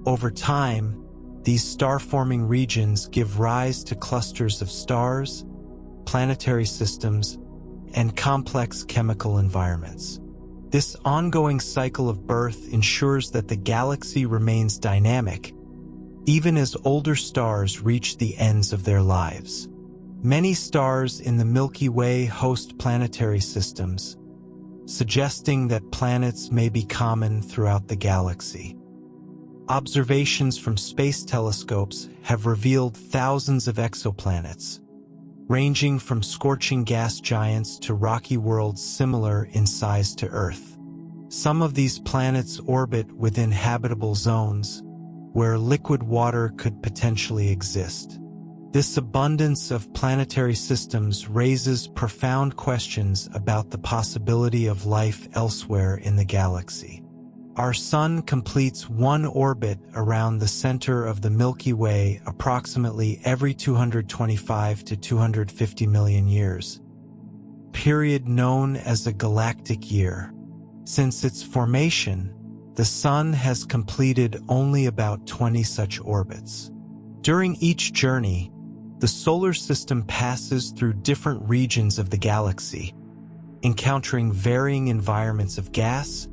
Over time, these star-forming regions give rise to clusters of stars, planetary systems, and complex chemical environments. This ongoing cycle of birth ensures that the galaxy remains dynamic, even as older stars reach the ends of their lives. Many stars in the Milky Way host planetary systems, suggesting that planets may be common throughout the galaxy. Observations from space telescopes have revealed thousands of exoplanets, ranging from scorching gas giants to rocky worlds similar in size to Earth. Some of these planets orbit within habitable zones, where liquid water could potentially exist. This abundance of planetary systems raises profound questions about the possibility of life elsewhere in the galaxy. Our Sun completes one orbit around the center of the Milky Way approximately every 225 to 250 million years, period known as a galactic year. Since its formation, the Sun has completed only about 20 such orbits. During each journey, the solar system passes through different regions of the galaxy, encountering varying environments of gas,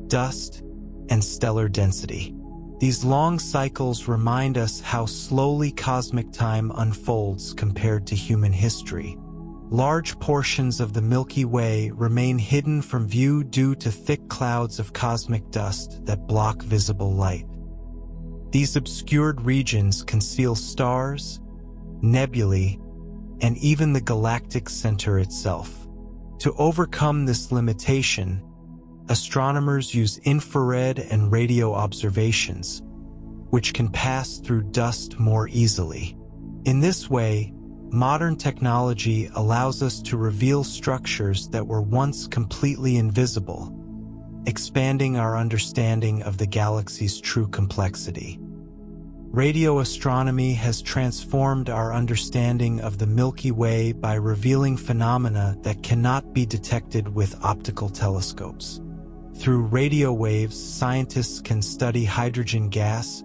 dust, and stellar density. These long cycles remind us how slowly cosmic time unfolds compared to human history. Large portions of the Milky Way remain hidden from view due to thick clouds of cosmic dust that block visible light. These obscured regions conceal stars, nebulae, and even the galactic center itself. To overcome this limitation, astronomers use infrared and radio observations, which can pass through dust more easily. In this way, modern technology allows us to reveal structures that were once completely invisible, expanding our understanding of the galaxy's true complexity. Radio astronomy has transformed our understanding of the Milky Way by revealing phenomena that cannot be detected with optical telescopes. Through radio waves, scientists can study hydrogen gas,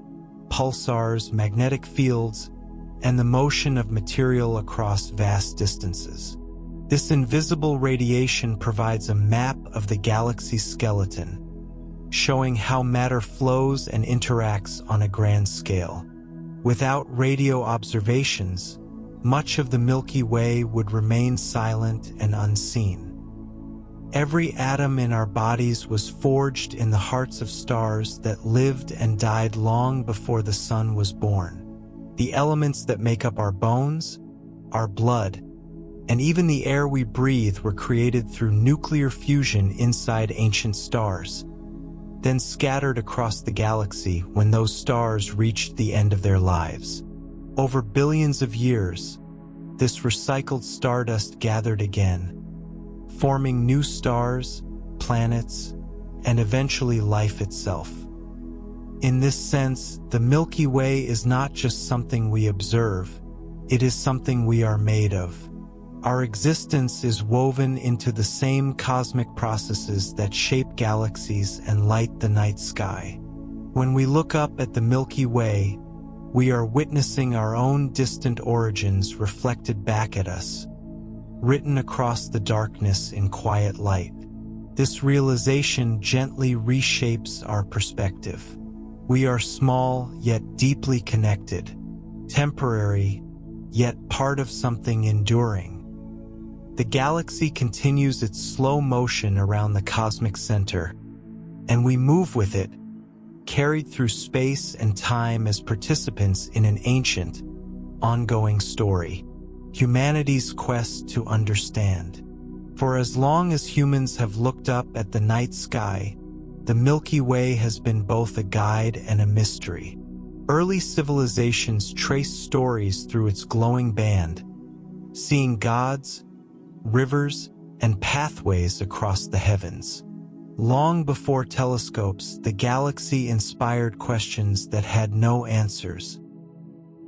pulsars, magnetic fields, and the motion of material across vast distances. This invisible radiation provides a map of the galaxy's skeleton, showing how matter flows and interacts on a grand scale. Without radio observations, much of the Milky Way would remain silent and unseen. Every atom in our bodies was forged in the hearts of stars that lived and died long before the Sun was born. The elements that make up our bones, our blood, and even the air we breathe were created through nuclear fusion inside ancient stars, then scattered across the galaxy when those stars reached the end of their lives. Over billions of years, this recycled stardust gathered again, forming new stars, planets, and eventually life itself. In this sense, the Milky Way is not just something we observe, it is something we are made of. Our existence is woven into the same cosmic processes that shape galaxies and light the night sky. When we look up at the Milky Way, we are witnessing our own distant origins reflected back at us. written across the darkness in quiet light. This realization gently reshapes our perspective. We are small yet deeply connected, temporary yet part of something enduring. The galaxy continues its slow motion around the cosmic center, and we move with it, carried through space and time as participants in an ancient, ongoing story, humanity's quest to understand. For as long as humans have looked up at the night sky, the Milky Way has been both a guide and a mystery. Early civilizations trace stories through its glowing band, seeing gods, rivers, and pathways across the heavens. Long before telescopes, the galaxy inspired questions that had no answers,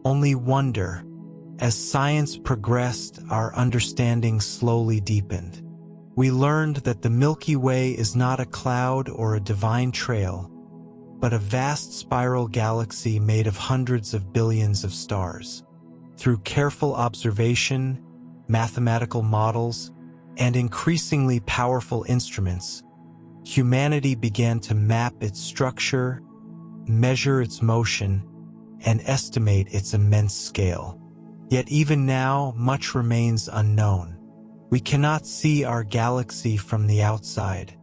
only wonder. As science progressed, our understanding slowly deepened. We learned that the Milky Way is not a cloud or a divine trail, but a vast spiral galaxy made of hundreds of billions of stars. Through careful observation, mathematical models, and increasingly powerful instruments, humanity began to map its structure, measure its motion, and estimate its immense scale. Yet even now, much remains unknown. We cannot see our galaxy from the outside.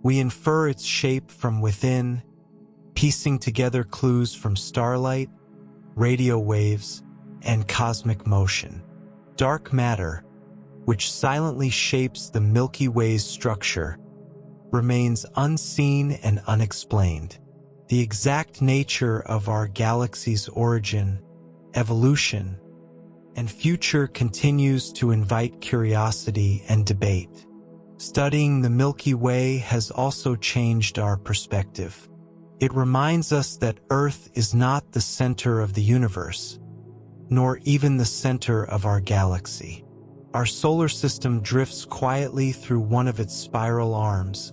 We infer its shape from within, piecing together clues from starlight, radio waves, and cosmic motion. Dark matter, which silently shapes the Milky Way's structure, remains unseen and unexplained. The exact nature of our galaxy's origin, evolution, and future continues to invite curiosity and debate. Studying the Milky Way has also changed our perspective. It reminds us that Earth is not the center of the universe, nor even the center of our galaxy. Our solar system drifts quietly through one of its spiral arms,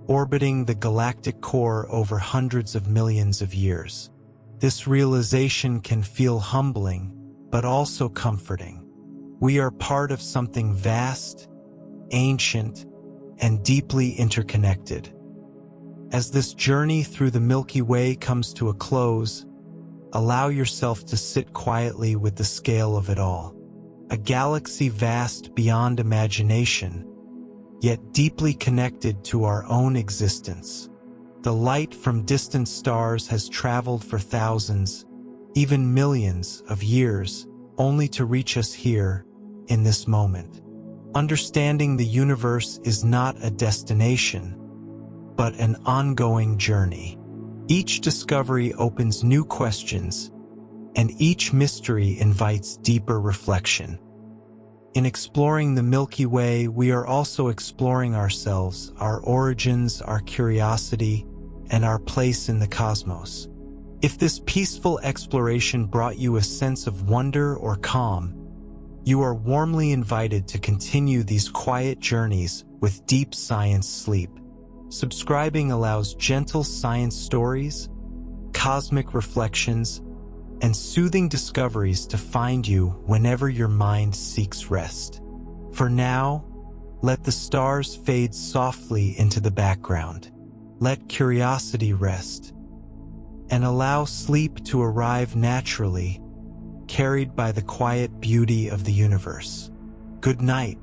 orbiting the galactic core over hundreds of millions of years. This realization can feel humbling, but also comforting. We are part of something vast, ancient, and deeply interconnected. As this journey through the Milky Way comes to a close, allow yourself to sit quietly with the scale of it all. A galaxy vast beyond imagination, yet deeply connected to our own existence. The light from distant stars has traveled for thousands, even millions of years, only to reach us here, in this moment. Understanding the universe is not a destination, but an ongoing journey. Each discovery opens new questions, and each mystery invites deeper reflection. In exploring the Milky Way, we are also exploring ourselves, our origins, our curiosity, and our place in the cosmos. If this peaceful exploration brought you a sense of wonder or calm, you are warmly invited to continue these quiet journeys with deep science sleep. Subscribing allows gentle science stories, cosmic reflections, and soothing discoveries to find you whenever your mind seeks rest. For now, let the stars fade softly into the background. Let curiosity rest, and allow sleep to arrive naturally, carried by the quiet beauty of the universe. Good night.